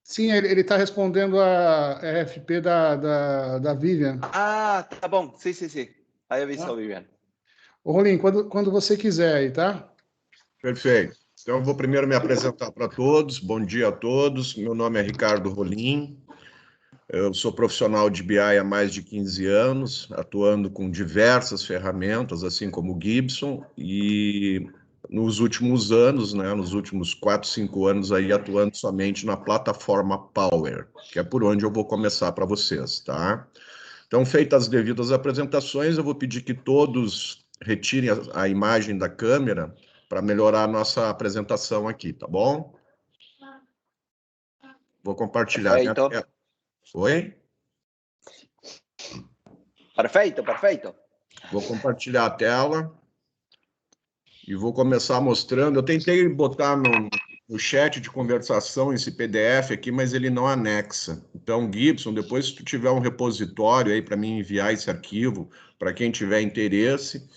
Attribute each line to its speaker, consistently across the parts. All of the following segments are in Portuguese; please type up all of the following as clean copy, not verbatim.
Speaker 1: Sim, ele está respondendo a RFP da Vivian.
Speaker 2: Ah, tá bom. Sim, sim, sim. Aí eu vi
Speaker 1: Tá?
Speaker 2: só, Viviane.
Speaker 1: Ô, Rolim, quando você quiser aí, tá?
Speaker 3: Perfeito. Então, eu vou primeiro me apresentar para todos. Bom dia a todos. Meu nome é Ricardo Rolim. Eu sou profissional de BI há mais de 15 anos, atuando com diversas ferramentas, assim como o Gibson, e nos últimos anos, né, nos últimos 4, 5 anos, aí atuando somente na plataforma Power, que é por onde eu vou começar para vocês, tá? Então, feitas as devidas apresentações, eu vou pedir que todos retirem a imagem da câmera para melhorar a nossa apresentação aqui, tá bom? Vou compartilhar minha
Speaker 2: Perfeito.
Speaker 3: tela. Oi?
Speaker 2: Perfeito, perfeito.
Speaker 3: Vou compartilhar a tela e vou começar mostrando. Eu tentei botar no chat de conversação esse PDF aqui, mas ele não anexa. Então, Gibson, depois se tu tiver um repositório aí para mim enviar esse arquivo, para quem tiver interesse.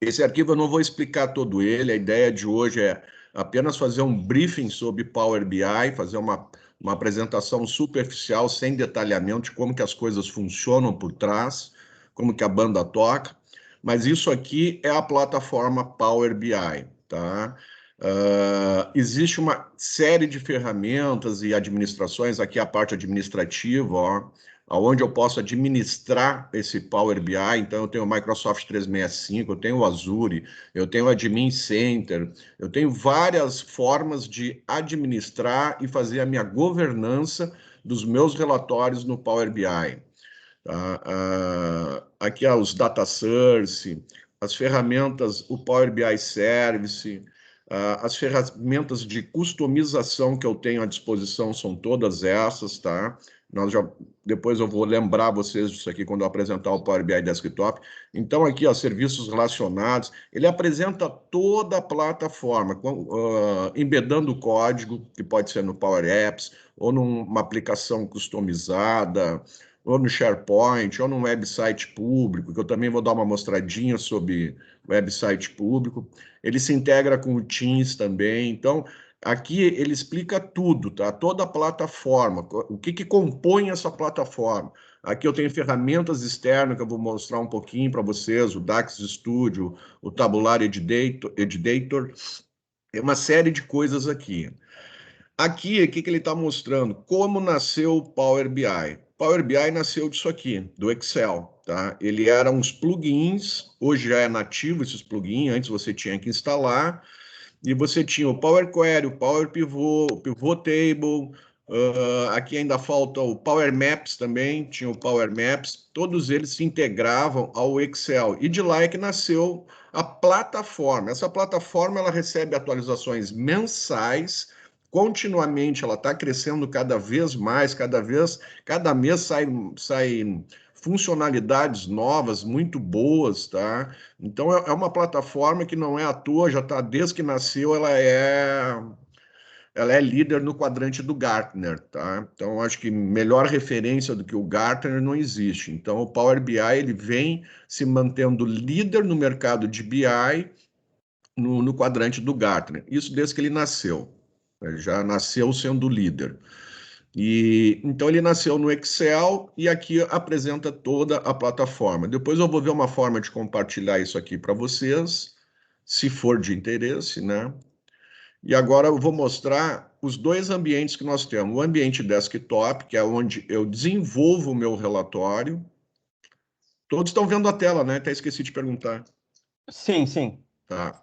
Speaker 3: Esse arquivo eu não vou explicar todo ele, a ideia de hoje é apenas fazer um briefing sobre Power BI, fazer uma apresentação superficial, sem detalhamento de como que as coisas funcionam por trás, como que a banda toca, mas isso aqui é a plataforma Power BI, tá? Existe uma série de ferramentas e administrações, aqui a parte administrativa, ó, onde eu posso administrar esse Power BI. Então, eu tenho o Microsoft 365, eu tenho o Azure, eu tenho o Admin Center, eu tenho várias formas de administrar e fazer a minha governança dos meus relatórios no Power BI. Tá? Aqui há os Data Source, as ferramentas, o Power BI Service, as ferramentas de customização que eu tenho à disposição são todas essas, tá? Depois eu vou lembrar vocês disso aqui quando eu apresentar o Power BI Desktop. Então, aqui, ó, serviços relacionados, ele apresenta toda a plataforma, embedando o código, que pode ser no Power Apps, ou numa aplicação customizada, ou no SharePoint, ou num website público, que eu também vou dar uma mostradinha sobre website público. Ele se integra com o Teams também. Então, aqui ele explica tudo, tá? Toda a plataforma, o que compõe essa plataforma. Aqui eu tenho ferramentas externas que eu vou mostrar um pouquinho para vocês, o DAX Studio, o Tabular Editor, tem uma série de coisas aqui. Aqui, o que ele está mostrando? Como nasceu o Power BI. Power BI nasceu disso aqui, do Excel, tá? Ele era uns plugins, hoje já é nativo esses plugins, antes você tinha que instalar, e você tinha o Power Query, o Power Pivot, o Pivot Table, aqui ainda falta o Power Maps também, tinha o Power Maps, todos eles se integravam ao Excel, e de lá é que nasceu a plataforma. Essa plataforma, ela recebe atualizações mensais, continuamente, ela está crescendo cada vez mais, cada mês sai funcionalidades novas, muito boas, tá? Então, é uma plataforma que não é à toa, já está desde que nasceu, ela é líder no quadrante do Gartner, tá? Então, acho que melhor referência do que o Gartner não existe. Então, o Power BI, ele vem se mantendo líder no mercado de BI no quadrante do Gartner. Isso desde que ele nasceu. Ele já nasceu sendo líder. E então ele nasceu no Excel e aqui apresenta toda a plataforma. Depois eu vou ver uma forma de compartilhar isso aqui para vocês, se for de interesse, né? E agora eu vou mostrar os dois ambientes que nós temos. O ambiente desktop, que é onde eu desenvolvo o meu relatório. Todos estão vendo a tela, né? Até esqueci de perguntar.
Speaker 4: Sim, sim.
Speaker 3: Tá.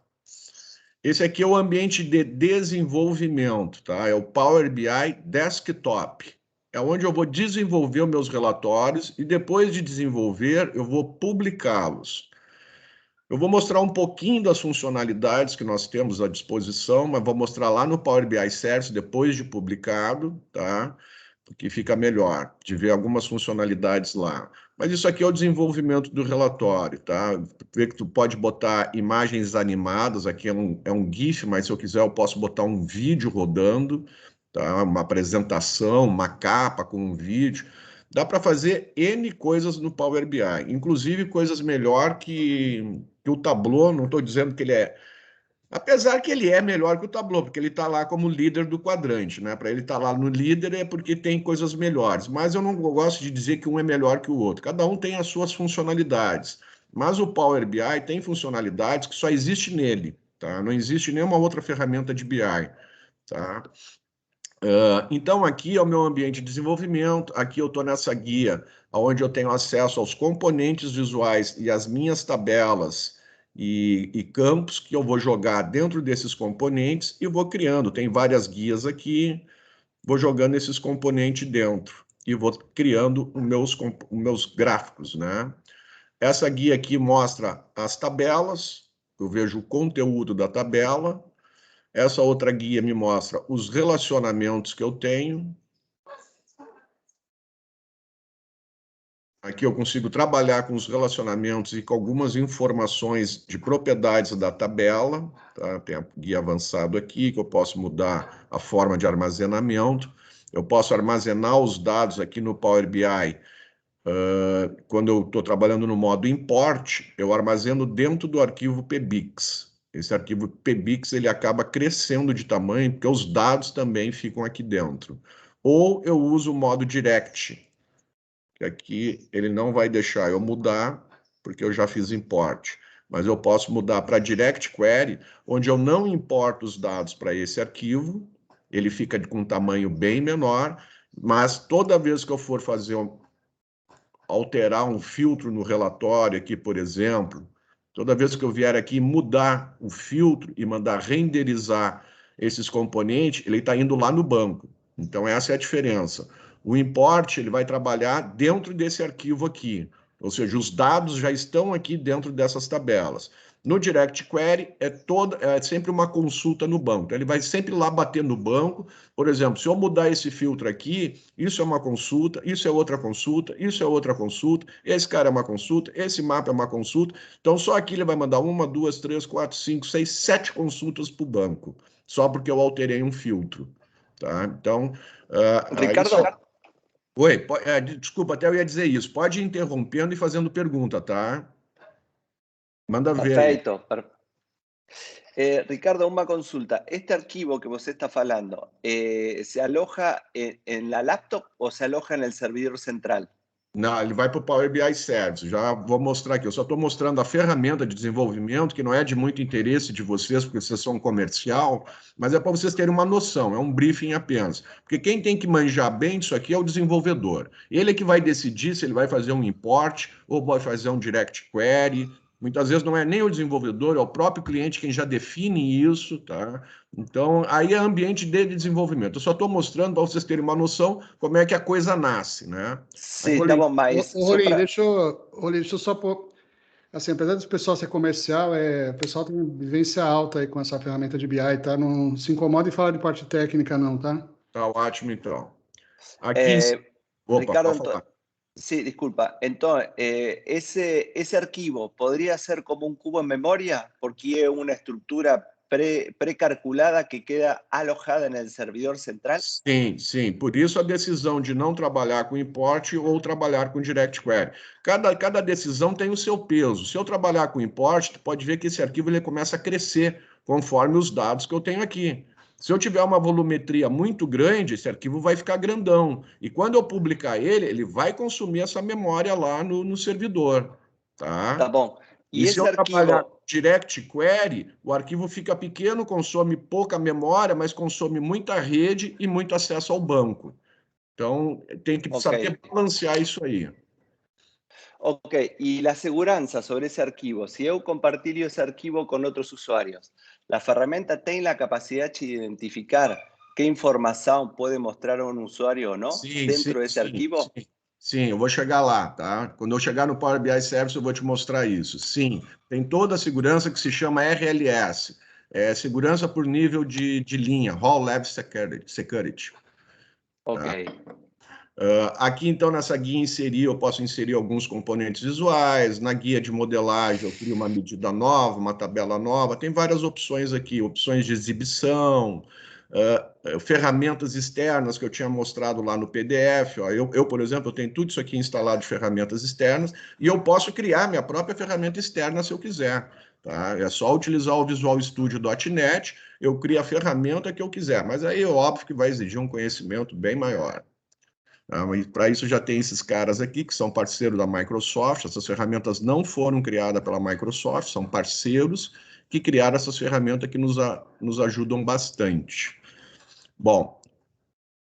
Speaker 3: Esse aqui é o ambiente de desenvolvimento, tá? É o Power BI Desktop. É onde eu vou desenvolver os meus relatórios e depois de desenvolver, eu vou publicá-los. Eu vou mostrar um pouquinho das funcionalidades que nós temos à disposição, mas vou mostrar lá no Power BI Service depois de publicado, tá? Porque fica melhor de ver algumas funcionalidades lá. Mas isso aqui é o desenvolvimento do relatório, tá? Vê que tu pode botar imagens animadas, aqui é um GIF, mas se eu quiser eu posso botar um vídeo rodando, tá? Uma apresentação, uma capa com um vídeo. Dá para fazer N coisas no Power BI, inclusive coisas melhor que o Tableau. Não estou dizendo que ele é Apesar que ele é melhor que o Tableau, porque ele está lá como líder do quadrante, né? Para ele estar lá no líder é porque tem coisas melhores. Mas eu não gosto de dizer que um é melhor que o outro. Cada um tem as suas funcionalidades. Mas o Power BI tem funcionalidades que só existe nele, tá? Não existe nenhuma outra ferramenta de BI, tá? Então, aqui é o meu ambiente de desenvolvimento, aqui eu estou nessa guia, onde eu tenho acesso aos componentes visuais e as minhas tabelas e campos que eu vou jogar dentro desses componentes e vou criando. Tem várias guias aqui, vou jogando esses componentes dentro e vou criando os meus gráficos, né? Essa guia aqui mostra as tabelas, eu vejo o conteúdo da tabela. Essa outra guia me mostra os relacionamentos que eu tenho. Aqui eu consigo trabalhar com os relacionamentos e com algumas informações de propriedades da tabela. Tá? Tem a guia avançado aqui, que eu posso mudar a forma de armazenamento. Eu posso armazenar os dados aqui no Power BI. Quando eu estou trabalhando no modo import, eu armazeno dentro do arquivo PBIX. Esse arquivo PBIX ele acaba crescendo de tamanho, porque os dados também ficam aqui dentro. Ou eu uso o modo direct, que aqui ele não vai deixar eu mudar, porque eu já fiz import. Mas eu posso mudar para direct query, onde eu não importo os dados para esse arquivo, ele fica com um tamanho bem menor, mas toda vez que eu for fazer alterar um filtro no relatório aqui, por exemplo, toda vez que eu vier aqui mudar o filtro e mandar renderizar esses componentes, ele está indo lá no banco. Então, essa é a diferença. O import ele vai trabalhar dentro desse arquivo aqui, ou seja, os dados já estão aqui dentro dessas tabelas. No Direct Query é sempre uma consulta no banco. Então, ele vai sempre lá bater no banco. Por exemplo, se eu mudar esse filtro aqui, isso é uma consulta, isso é outra consulta, isso é outra consulta, esse cara é uma consulta, esse mapa é uma consulta. Então, só aqui ele vai mandar 1, 2, 3, 4, 5, 6, 7 consultas para o banco, só porque eu alterei um filtro. Tá? Então,
Speaker 2: Ricardo,
Speaker 3: Oi, desculpa, até eu ia dizer isso. Pode ir interrompendo e fazendo pergunta, tá? Manda ver aí.
Speaker 2: perfecto. Ricardo, una consulta. ¿Este archivo que vos está falando se aloja en la laptop o se aloja en el servidor central?
Speaker 3: Não, ele vai para o Power BI Service. Já vou mostrar aqui. Eu só estou mostrando a ferramenta de desenvolvimento, que não é de muito interesse de vocês, porque vocês são comercial, mas é para vocês terem uma noção, é um briefing apenas. Porque quem tem que manjar bem disso aqui é o desenvolvedor. Ele é que vai decidir se ele vai fazer um import ou vai fazer um direct query. Muitas vezes não é nem o desenvolvedor, é o próprio cliente quem já define isso, tá? Então, aí é ambiente de desenvolvimento. Eu só estou mostrando para vocês terem uma noção como é que a coisa nasce, né?
Speaker 2: Sí, estamos mais.
Speaker 1: Rolim, deixa eu só pôr. Assim, apesar do pessoal ser comercial, o pessoal tem vivência alta aí com essa ferramenta de BI, tá? Não se incomoda em falar de parte técnica, não, tá?
Speaker 3: Tá ótimo, então. Aqui. Opa,
Speaker 2: Ricardo,
Speaker 3: pode falar.
Speaker 2: sí, disculpa. Entonces, ese archivo podría ser como un cubo en memoria porque es una estructura precalculada que queda alojada en el servidor central?
Speaker 3: Sim, sim. Por isso a decisão de não trabalhar com import ou trabalhar com direct query. Cada decisão tem o seu peso. Se eu trabalhar com import, tu pode ver que esse arquivo ele começa a crescer conforme os dados que eu tenho aqui. Se eu tiver uma volumetria muito grande, esse arquivo vai ficar grandão. E quando eu publicar ele, ele vai consumir essa memória lá no servidor.
Speaker 2: Tá bom.
Speaker 3: E se eu trabalhar direct query, o arquivo fica pequeno, consome pouca memória, mas consome muita rede e muito acesso ao banco. Então, tem que saber balancear isso aí.
Speaker 2: Ok, y la segurança sobre ese arquivo. Si yo compartir ese arquivo con otros usuarios, ¿la ferramenta tiene la capacidad de identificar qué información puede mostrar a un usuario o no dentro de ese arquivo?
Speaker 3: Sim, eu vou chegar lá, tá? Quando eu chegar no Power BI Service, eu vou te mostrar isso. Sim, tem toda a segurança que se chama RLS, segurança por nível de linha, Role Level Security.
Speaker 2: Ok.
Speaker 3: Tá? Aqui, então, nessa guia eu posso inserir alguns componentes visuais. Na guia de modelagem, eu crio uma medida nova, uma tabela nova. Tem várias opções aqui, opções de exibição, ferramentas externas que eu tinha mostrado lá no PDF. Ó. Eu, por exemplo, eu tenho tudo isso aqui instalado de ferramentas externas e eu posso criar minha própria ferramenta externa se eu quiser. Tá? É só utilizar o Visual Studio.NET, eu crio a ferramenta que eu quiser, mas aí é óbvio que vai exigir um conhecimento bem maior. Tá? Para isso já tem esses caras aqui que são parceiros da Microsoft. Essas ferramentas não foram criadas pela Microsoft, são parceiros que criaram essas ferramentas que nos ajudam bastante. Bom,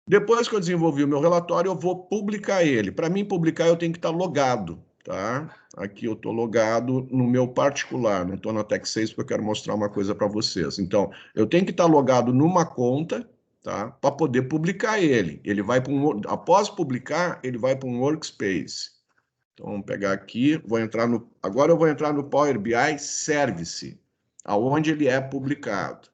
Speaker 3: depois que eu desenvolvi o meu relatório, eu vou publicar ele. Para mim publicar, eu tenho que estar logado, tá? Aqui eu estou logado no meu particular, não estou na Tech6 porque eu quero mostrar uma coisa para vocês. Então, eu tenho que estar logado numa conta, tá? Para poder publicar ele. Ele vai para após publicar, ele vai para um workspace. Então, vamos pegar aqui, agora eu vou entrar no Power BI Service, aonde ele é publicado.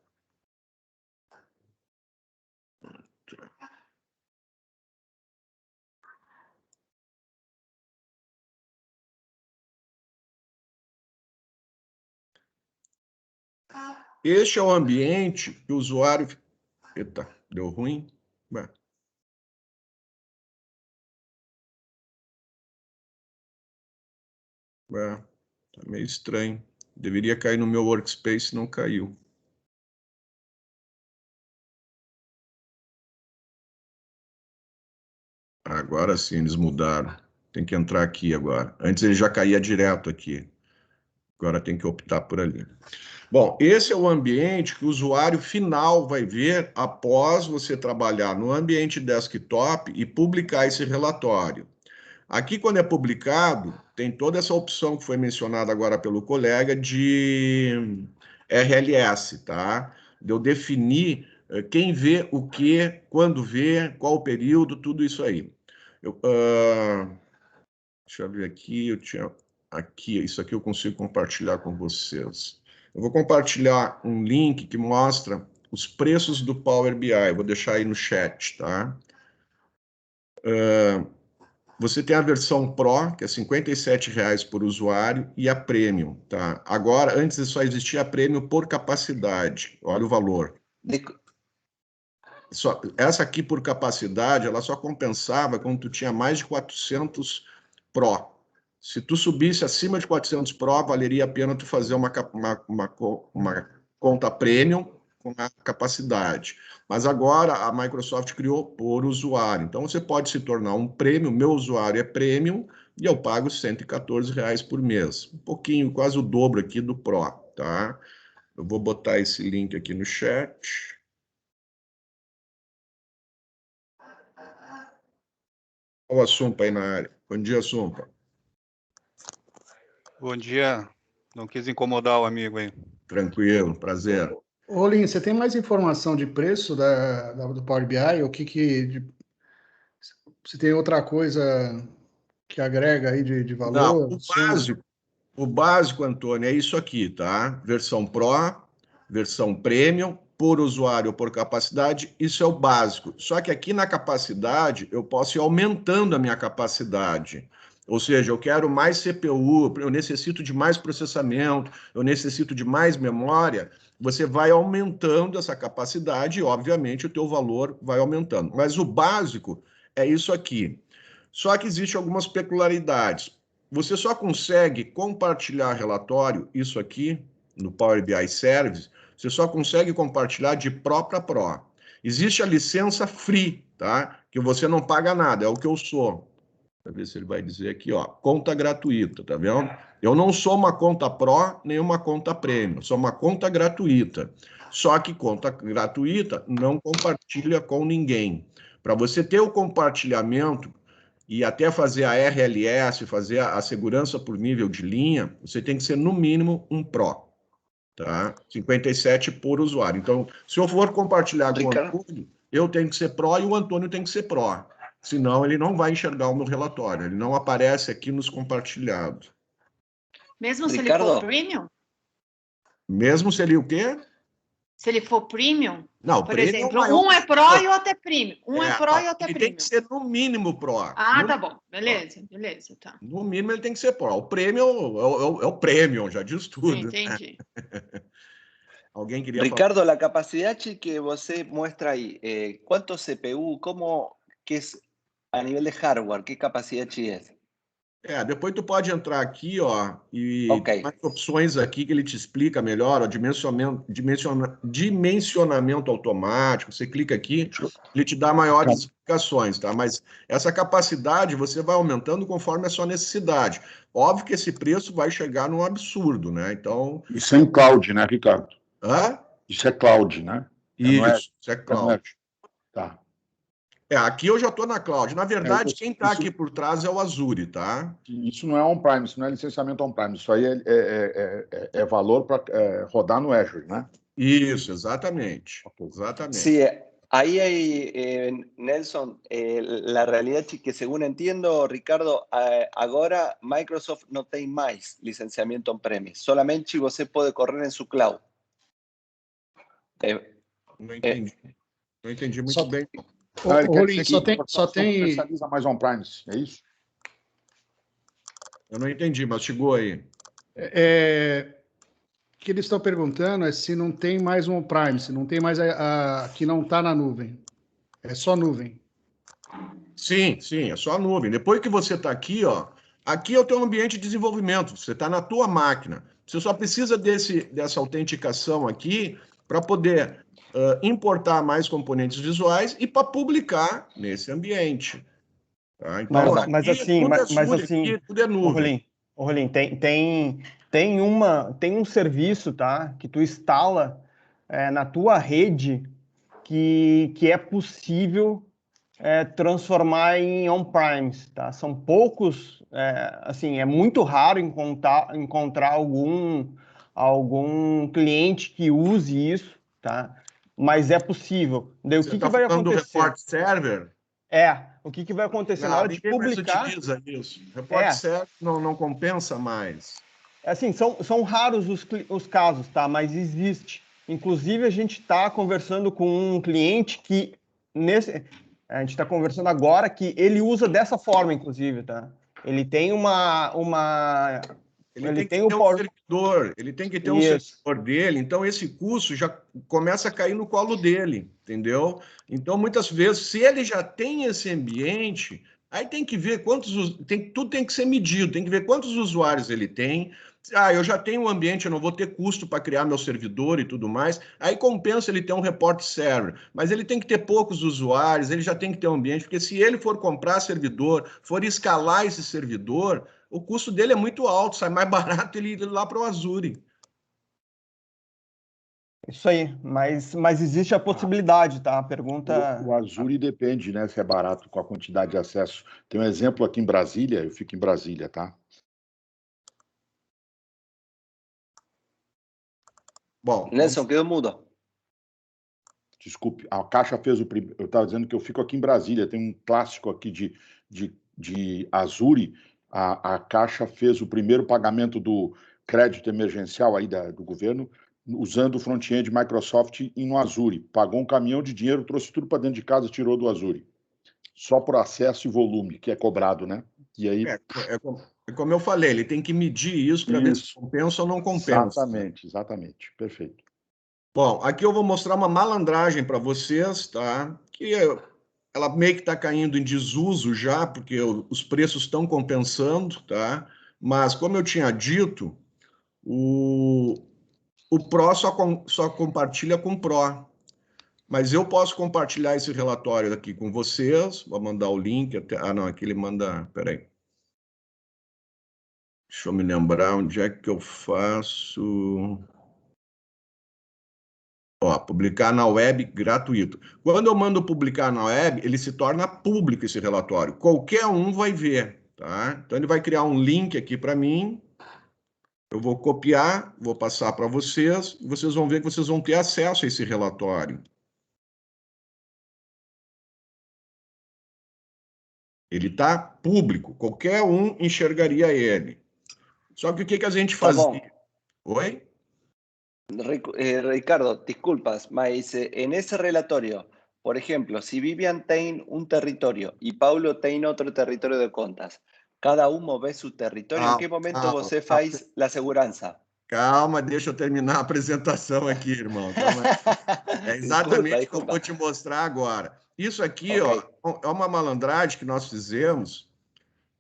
Speaker 3: Este é o ambiente que o usuário... Eita, deu ruim? Ué. Tá meio estranho. Deveria cair no meu workspace, não caiu. Agora sim, eles mudaram. Tem que entrar aqui agora. Antes ele já caía direto aqui. Agora tem que optar por ali. Bom, esse é o ambiente que o usuário final vai ver após você trabalhar no ambiente desktop e publicar esse relatório. Aqui, quando é publicado, tem toda essa opção que foi mencionada agora pelo colega de RLS, tá? De eu definir quem vê o quê, quando vê, qual o período, tudo isso aí. Deixa eu ver aqui, aqui, isso aqui eu consigo compartilhar com vocês. Eu vou compartilhar um link que mostra os preços do Power BI, eu vou deixar aí no chat, tá? Você tem a versão Pro, que é R$ 57,00 por usuário, e a Premium, tá? Agora, antes só existia a Premium por capacidade. Olha o valor. Essa aqui por capacidade, ela só compensava quando tu tinha mais de 400 Pro. Se tu subisse acima de 400 Pro, valeria a pena tu fazer uma conta Premium com a capacidade. Mas agora a Microsoft criou por usuário. Então você pode se tornar um Premium, meu usuário é Premium, e eu pago R$ 114,00 por mês. Um pouquinho, quase o dobro aqui do Pro, tá? Eu vou botar esse link aqui no chat. Olha o Sumpa aí na área. Bom dia, Sumpa.
Speaker 4: Bom dia. Não quis incomodar o amigo aí.
Speaker 3: Tranquilo, prazer.
Speaker 1: Ô, Lin, você tem mais informação de preço do Power BI? Você tem outra coisa que agrega aí de valor?
Speaker 3: Não, o básico, Antônio, é isso aqui, tá? Versão Pro, versão Premium, por usuário ou por capacidade, isso é o básico. Só que aqui na capacidade, eu posso ir aumentando a minha capacidade. Ou seja, eu quero mais CPU, eu necessito de mais processamento, eu necessito de mais memória. Você vai aumentando essa capacidade e, obviamente, o teu valor vai aumentando. Mas o básico é isso aqui. Só que existem algumas peculiaridades. Você só consegue compartilhar relatório, isso aqui, no Power BI Service, você só consegue compartilhar de Pro para Pro. Existe a licença free, tá? Que você não paga nada, é o que eu sou. Deixa eu ver se ele vai dizer aqui, ó, conta gratuita, tá vendo? Eu não sou uma conta Pro, nem uma conta Premium, sou uma conta gratuita. Só que conta gratuita não compartilha com ninguém. Para você ter o compartilhamento e até fazer a RLS, fazer a segurança por nível de linha, você tem que ser no mínimo um Pro, tá? 57 por usuário. Então, se eu for compartilhar com o Antônio, eu tenho que ser Pro e o Antônio tem que ser Pro. Senão, ele não vai enxergar o meu relatório. Ele não aparece aqui nos compartilhados.
Speaker 5: Mesmo se ele for Premium?
Speaker 3: Mesmo se ele o quê?
Speaker 5: Se ele for Premium?
Speaker 3: Não,
Speaker 5: por
Speaker 3: Premium
Speaker 5: exemplo, um é Pro e o outro é Premium. Um é Pro e o outro é
Speaker 3: Ele
Speaker 5: Premium.
Speaker 3: tem que ser no mínimo Pro.
Speaker 5: Ah, tá bom. Beleza, beleza, tá.
Speaker 3: No mínimo ele tem que ser Pro. O Premium é o Premium, já diz tudo.
Speaker 5: Entendi.
Speaker 3: Alguém queria
Speaker 2: Ricardo, falar? A capacidade que você mostra aí, quanto CPU, como que é a nível de hardware, que capacidade é?
Speaker 3: Depois tu pode entrar aqui, ó, e
Speaker 2: Ok.
Speaker 3: tem mais opções aqui que ele te explica melhor, ó, dimensionamento automático. Você clica aqui, ele te dá maiores explicações, tá? Mas essa capacidade você vai aumentando conforme a sua necessidade. Óbvio que esse preço vai chegar num absurdo, né? Então.
Speaker 6: Isso é em cloud, né, Ricardo?
Speaker 3: Hã?
Speaker 6: Isso é cloud, né?
Speaker 3: Isso é cloud.
Speaker 6: Tá.
Speaker 3: Aqui eu já estou na cloud. Na verdade, quem está aqui por trás é o Azure, tá?
Speaker 6: Isso não é on-prime, isso não é licenciamento on-prime. Isso aí é valor para rodar no Azure, né?
Speaker 3: Isso, exatamente. Exatamente.
Speaker 2: Sí, ahí hay, Nelson, la realidad es que según entiendo, Ricardo, agora Microsoft no tem mais licenciamento on-premise, solamente você pode correr em su cloud.
Speaker 3: Não entendi. Não entendi muito
Speaker 1: Só-
Speaker 3: bem.
Speaker 6: Ele quer
Speaker 1: Rolim,
Speaker 6: dizer que
Speaker 1: só tem.
Speaker 6: especializa mais on-prime, é isso?
Speaker 3: Eu não entendi, mas chegou aí.
Speaker 1: O que eles estão perguntando é se não tem mais um on-prime, se não tem mais que não está na nuvem. É só nuvem.
Speaker 3: Sim, é só a nuvem. Depois que você está aqui, ó, aqui é o teu ambiente de desenvolvimento. Você está na tua máquina. Você só precisa dessa autenticação aqui para poder importar mais componentes visuais e para publicar nesse ambiente. Tá? Então,
Speaker 7: Mas
Speaker 3: aqui,
Speaker 7: assim,
Speaker 3: tudo é
Speaker 7: mas
Speaker 3: Azure,
Speaker 7: assim,
Speaker 3: aqui tudo é nuvem.
Speaker 7: Rolim, tem um serviço, tá? Que tu instala na tua rede que é possível transformar em on-premise, tá? São poucos, assim, é muito raro encontrar algum cliente que use isso, tá? Mas é possível. Daí,
Speaker 3: Você está falando do report server?
Speaker 7: O que vai acontecer na hora de publicar?
Speaker 3: Ninguém mais utiliza isso. Report server não compensa mais.
Speaker 7: Assim, são raros os casos, tá? Mas existe. Inclusive, a gente está conversando com um cliente que a gente está conversando agora que ele usa dessa forma, inclusive, tá? Ele tem
Speaker 3: Ele tem que ter um servidor, ele tem que ter um servidor dele, então esse custo já começa a cair no colo dele, entendeu? Então, muitas vezes, se ele já tem esse ambiente, aí tem que ver tudo tem que ser medido, tem que ver quantos usuários ele tem. Eu já tenho um ambiente, eu não vou ter custo para criar meu servidor e tudo mais. Aí compensa ele ter um report server, mas ele tem que ter poucos usuários, ele já tem que ter um ambiente, porque se ele for comprar servidor, for escalar esse servidor, o custo dele é muito alto, sai mais barato ele ir lá para o Azure.
Speaker 7: Isso aí, mas existe a possibilidade, tá? A pergunta...
Speaker 6: O Azure depende, né? Se é barato com a quantidade de acesso. Tem um exemplo aqui em Brasília, eu fico em Brasília, tá?
Speaker 3: Bom,
Speaker 2: Nelson, quedou mudo.
Speaker 6: Desculpe, a Caixa fez o primeiro. Eu estava dizendo que eu fico aqui em Brasília, tem um clássico aqui de Azure. A Caixa fez o primeiro pagamento do crédito emergencial aí do governo, usando o front-end Microsoft no Azure. Pagou um caminhão de dinheiro, trouxe tudo para dentro de casa, tirou do Azure. Só por acesso e volume, que é cobrado, né? E aí...
Speaker 3: como eu falei, ele tem que medir isso para ver se compensa ou não compensa.
Speaker 6: Exatamente. Perfeito.
Speaker 3: Bom, aqui eu vou mostrar uma malandragem para vocês, tá? Que ela meio que está caindo em desuso já, porque os preços estão compensando, tá? Mas, como eu tinha dito, o Pro só compartilha com Pro. Mas eu posso compartilhar esse relatório aqui com vocês. Vou mandar o link. Não, aqui ele manda... Peraí. Deixa eu me lembrar onde é que eu faço... publicar na web gratuito. Quando eu mando publicar na web, ele se torna público esse relatório. Qualquer um vai ver, tá? Então ele vai criar um link aqui para mim. Eu vou copiar, vou passar para vocês, e vocês vão ver que vocês vão ter acesso a esse relatório. Ele está público, qualquer um enxergaria ele. Só que o que a gente fazia? Oi?
Speaker 2: Ricardo, disculpas, mas en ese relatorio, por ejemplo, si Vivian tem un territorio y Paulo tem otro territorio de contas, cada uno ve su territorio, ¿en qué momento você faz la segurança?
Speaker 3: Calma, deixa eu terminar a apresentação aqui, irmão. É exatamente o que eu vou te mostrar agora. Isso aqui, ó, é uma malandragem que nós fizemos,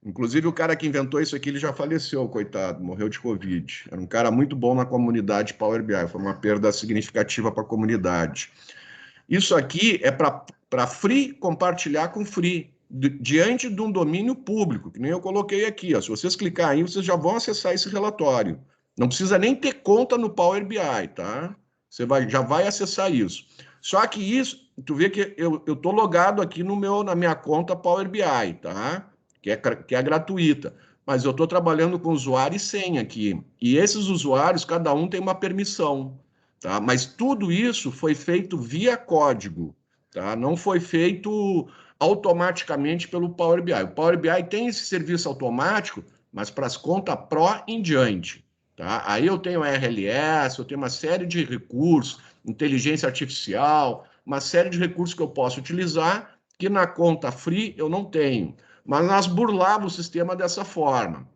Speaker 3: Inclusive, o cara que inventou isso aqui, ele já faleceu, coitado, morreu de Covid. Era um cara muito bom na comunidade Power BI, foi uma perda significativa para a comunidade. Isso aqui é para free compartilhar com free, diante de um domínio público, que nem eu coloquei aqui. Ó. Se vocês clicarem aí, vocês já vão acessar esse relatório. Não precisa nem ter conta no Power BI, tá? Você já vai acessar isso. Só que isso, tu vê que eu estou logado aqui na minha conta Power BI, tá? Que é gratuita. Mas eu estou trabalhando com usuário e senha aqui. E esses usuários, cada um tem uma permissão. Tá? Mas tudo isso foi feito via código, tá? Não foi feito automaticamente pelo Power BI. O Power BI tem esse serviço automático, mas para as contas Pro em diante. Tá? Aí eu tenho RLS, eu tenho uma série de recursos, inteligência artificial, uma série de recursos que eu posso utilizar, que na conta Free eu não tenho. Mas nós burlávamos o sistema dessa forma.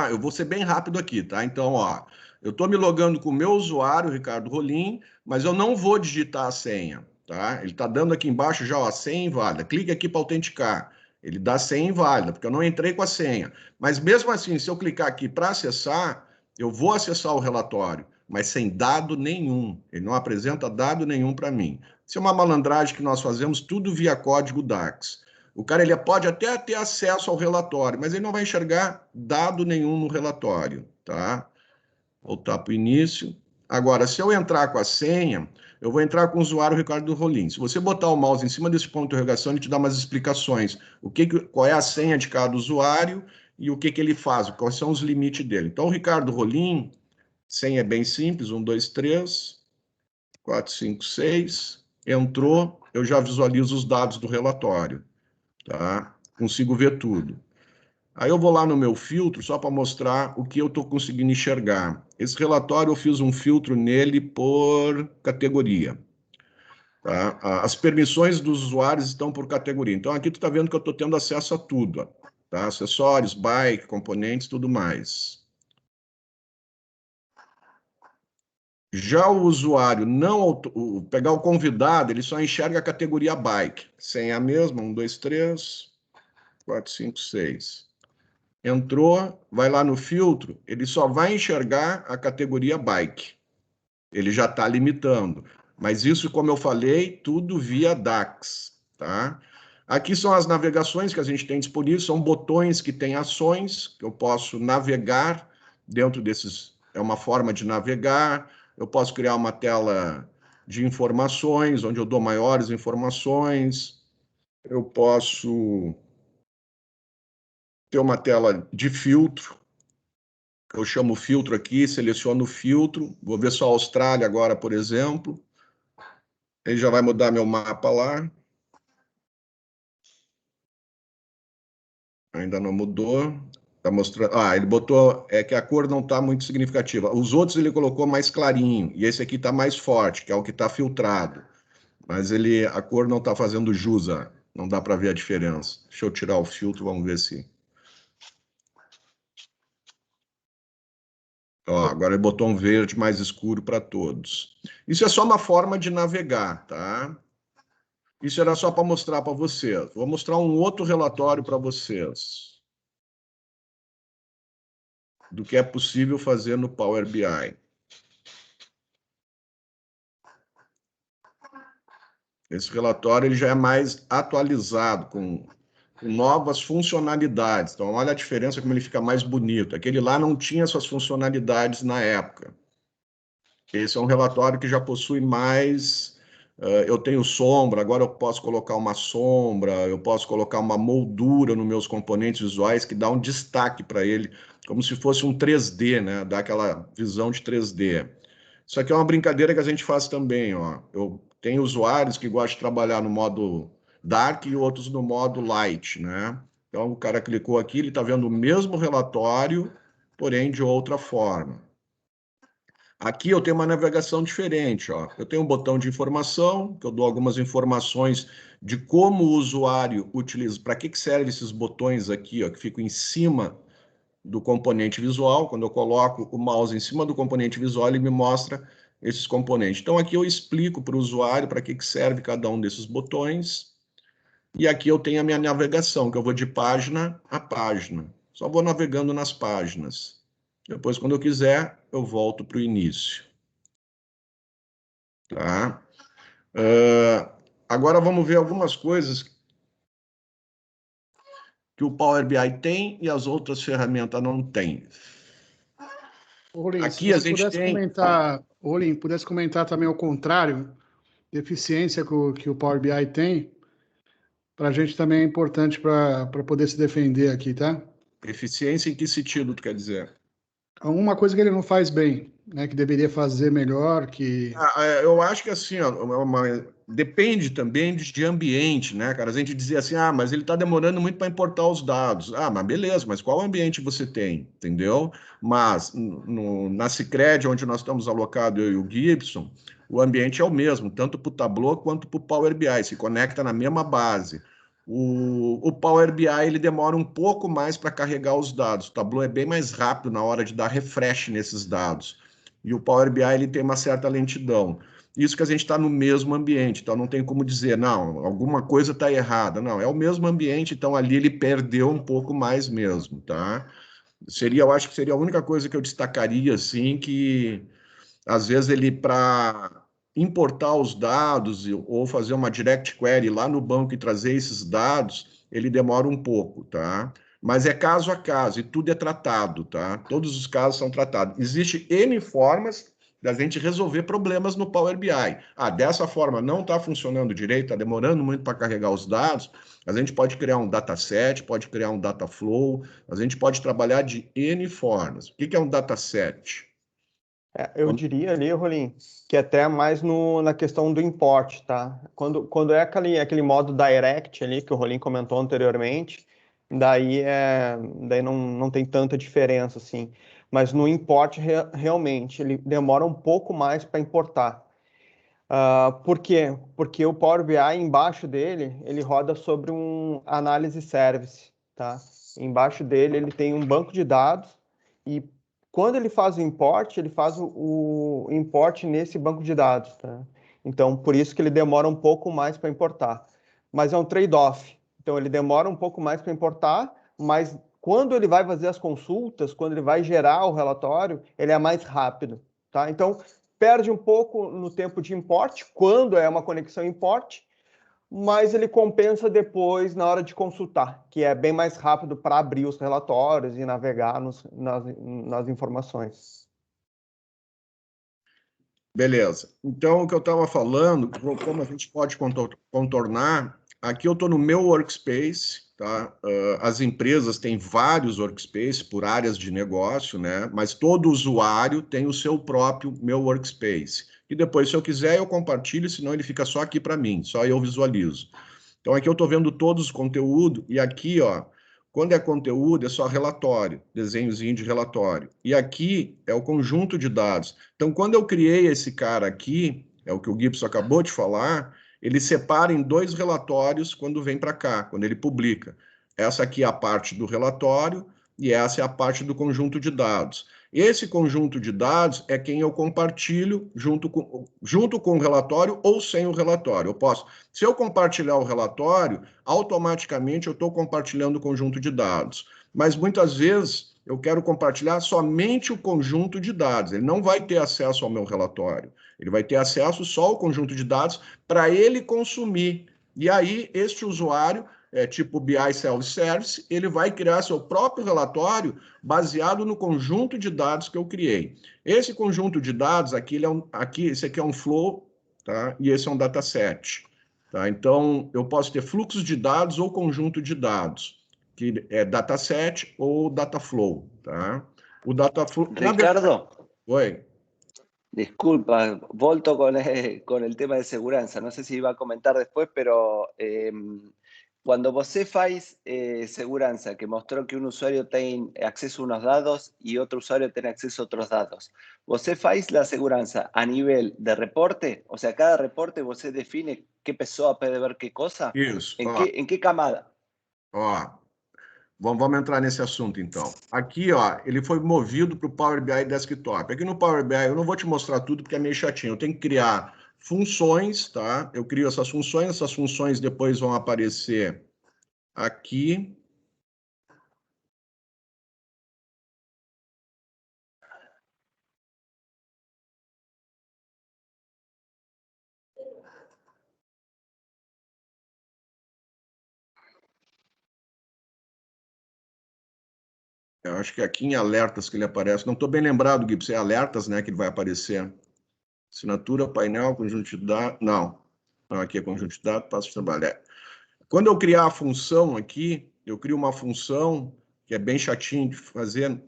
Speaker 3: Eu vou ser bem rápido aqui, tá? Então, ó, eu estou me logando com o meu usuário, Ricardo Rolim, mas eu não vou digitar a senha, tá? Ele está dando aqui embaixo já, ó, a senha inválida. Clique aqui para autenticar. Ele dá a senha inválida, porque eu não entrei com a senha. Mas mesmo assim, se eu clicar aqui para acessar, eu vou acessar o relatório, mas sem dado nenhum. Ele não apresenta dado nenhum para mim. Isso é uma malandragem que nós fazemos tudo via código DAX. O cara ele pode até ter acesso ao relatório, mas ele não vai enxergar dado nenhum no relatório, tá? Voltar para o início. Agora, se eu entrar com a senha, eu vou entrar com o usuário Ricardo Rolim. Se você botar o mouse em cima desse ponto de interrogação, ele te dá umas explicações. Qual é a senha de cada usuário e o que ele faz, quais são os limites dele. Então, o Ricardo Rolim, senha é bem simples, 1, 2, 3, 4, 5, 6. Entrou, eu já visualizo os dados do relatório. Tá? Consigo ver tudo. Aí eu vou lá no meu filtro só para mostrar o que eu estou conseguindo enxergar. Esse relatório eu fiz um filtro nele por categoria. Tá? As permissões dos usuários estão por categoria. Então aqui tu está vendo que eu estou tendo acesso a tudo. Tá? Acessórios, bike, componentes, tudo mais. Já o usuário pegar o convidado, ele só enxerga a categoria bike. Senha mesma, 1, 2, 3, 4, 5, 6. Entrou, vai lá no filtro, ele só vai enxergar a categoria bike. Ele já está limitando. Mas isso, como eu falei, tudo via DAX. Tá? Aqui são as navegações que a gente tem disponíveis, são botões que têm ações, que eu posso navegar dentro desses. É uma forma de navegar. Eu posso criar uma tela de informações, onde eu dou maiores informações. Eu posso ter uma tela de filtro. Eu chamo filtro aqui, seleciono o filtro. Vou ver só a Austrália agora, por exemplo. Ele já vai mudar meu mapa lá. Ainda não mudou. Tá mostrando. Ele botou. É que a cor não está muito significativa. Os outros ele colocou mais clarinho. E esse aqui está mais forte, que é o que está filtrado. Mas a cor não está fazendo jus. Não dá para ver a diferença. Deixa eu tirar o filtro, vamos ver se. Agora ele botou um verde mais escuro para todos. Isso é só uma forma de navegar, tá? Isso era só para mostrar para vocês. Vou mostrar um outro relatório para vocês. Do que é possível fazer no Power BI. Esse relatório ele já é mais atualizado, com novas funcionalidades. Então, olha a diferença, como ele fica mais bonito. Aquele lá não tinha essas funcionalidades na época. Esse é um relatório que já possui mais... eu tenho sombra, agora eu posso colocar uma sombra, eu posso colocar uma moldura nos meus componentes visuais que dá um destaque para ele, como se fosse um 3D, né? Dá aquela visão de 3D. Isso aqui é uma brincadeira que a gente faz também. Eu tenho usuários que gostam de trabalhar no modo Dark e outros no modo Light, né? Então, o cara clicou aqui, ele está vendo o mesmo relatório, porém de outra forma. Aqui eu tenho uma navegação diferente. Eu tenho um botão de informação, que eu dou algumas informações de como o usuário utiliza, para que servem esses botões aqui, que ficam em cima do componente visual. Quando eu coloco o mouse em cima do componente visual, ele me mostra esses componentes. Então, aqui eu explico para o usuário para que serve cada um desses botões. E aqui eu tenho a minha navegação, que eu vou de página a página. Só vou navegando nas páginas. Depois, quando eu quiser, eu volto para o início. Tá? Agora vamos ver algumas coisas que o Power BI tem e as outras ferramentas não têm.
Speaker 1: Rolim,
Speaker 3: Aqui
Speaker 1: se
Speaker 3: a
Speaker 1: você
Speaker 3: gente
Speaker 1: pudesse
Speaker 3: tem...
Speaker 1: comentar, Rolim, pudesse comentar também ao contrário, a eficiência que o Power BI tem, para a gente também é importante para poder se defender aqui, tá?
Speaker 3: Eficiência em que sentido tu quer dizer?
Speaker 1: Uma coisa que ele não faz bem, né, que deveria fazer melhor, que...
Speaker 3: Eu acho que assim, ó, depende também de ambiente, né, cara? A gente dizia assim, mas ele está demorando muito para importar os dados. Mas beleza, mas qual ambiente você tem, entendeu? Mas na Sicredi, onde nós estamos alocados, eu e o Gibson, o ambiente é o mesmo, tanto para o Tableau quanto para o Power BI, se conecta na mesma base. O Power BI ele demora um pouco mais para carregar os dados. O Tableau é bem mais rápido na hora de dar refresh nesses dados. E o Power BI ele tem uma certa lentidão. Isso que a gente está no mesmo ambiente, então não tem como dizer, não, alguma coisa está errada. Não, é o mesmo ambiente, então ali ele perdeu um pouco mais mesmo, tá? Eu acho que seria a única coisa que eu destacaria, assim, que às vezes ele, para importar os dados ou fazer uma direct query lá no banco e trazer esses dados, ele demora um pouco, tá? Mas é caso a caso e tudo é tratado, tá? Todos os casos são tratados. Existe N formas da gente resolver problemas no Power BI. Dessa forma não está funcionando direito, está demorando muito para carregar os dados, a gente pode criar um dataset, pode criar um data flow, a gente pode trabalhar de N formas. O que é um dataset?
Speaker 7: Eu diria ali, Rolim, que até mais na questão do import, tá? Quando é aquele modo direct ali que o Rolim comentou anteriormente, daí não tem tanta diferença, assim. Mas no import, realmente, ele demora um pouco mais para importar. Por quê? Porque o Power BI, embaixo dele, ele roda sobre um análise service, tá? Embaixo dele, ele tem um banco de dados e quando ele faz o import, ele faz o import nesse banco de dados, tá? Então, por isso que ele demora um pouco mais para importar. Mas é um trade-off. Então, ele demora um pouco mais para importar, mas quando ele vai fazer as consultas, quando ele vai gerar o relatório, ele é mais rápido, tá? Então, perde um pouco no tempo de import, quando é uma conexão import, mas ele compensa depois na hora de consultar, que é bem mais rápido para abrir os relatórios e navegar nas informações.
Speaker 3: Beleza. Então, o que eu estava falando, como a gente pode contornar, aqui eu estou no meu workspace, tá? As empresas têm vários workspaces por áreas de negócio, né? Mas todo usuário tem o seu próprio meu workspace. E depois, se eu quiser, eu compartilho, senão ele fica só aqui para mim, só eu visualizo. Então, aqui eu estou vendo todos os conteúdos, e aqui, ó, quando é conteúdo, é só relatório, desenhozinho de relatório. E aqui é o conjunto de dados. Então, quando eu criei esse cara aqui, é o que o Gibson acabou de falar, ele separa em 2 relatórios quando vem para cá, quando ele publica. Essa aqui é a parte do relatório e essa é a parte do conjunto de dados. Esse conjunto de dados é quem eu compartilho junto com o relatório ou sem o relatório. Se eu compartilhar o relatório, automaticamente eu estou compartilhando o conjunto de dados. Mas muitas vezes eu quero compartilhar somente o conjunto de dados. Ele não vai ter acesso ao meu relatório. Ele vai ter acesso só ao conjunto de dados para ele consumir. E aí, este usuário, tipo BI Self-Service, ele vai criar seu próprio relatório baseado no conjunto de dados que eu criei. Esse conjunto de dados, esse aqui é um flow, tá? E esse é um dataset. Tá? Então, eu posso ter fluxos de dados ou conjunto de dados, que é dataset ou dataflow. Tá? O dataflow...
Speaker 2: Ricardo.
Speaker 3: Oi.
Speaker 2: Disculpa, volto con el tema de seguridad. No sé si iba a comentar después, pero cuando você faz segurança, que mostrou que um usuário tem acesso a uns dados e outro usuário tem acesso a outros dados, você faz a segurança a nível de reporte? Ou seja, cada reporte você define que pessoa pode ver que coisa?
Speaker 3: Isso.
Speaker 2: Em que camada?
Speaker 3: Vamos entrar nesse assunto, então. Aqui, ó, ele foi movido para o Power BI Desktop. Aqui no Power BI, eu não vou te mostrar tudo, porque é meio chatinho. Eu tenho que criar funções, tá? Eu crio essas funções depois vão aparecer aqui. Eu acho que aqui em alertas que ele aparece. Não estou bem lembrado, Gui, é alertas, né, que ele vai aparecer. Assinatura, painel, conjunto de dados. Não. Não, aqui é conjunto de dados, passo de trabalho. Quando eu criar a função aqui, eu crio uma função que é bem chatinho de fazer,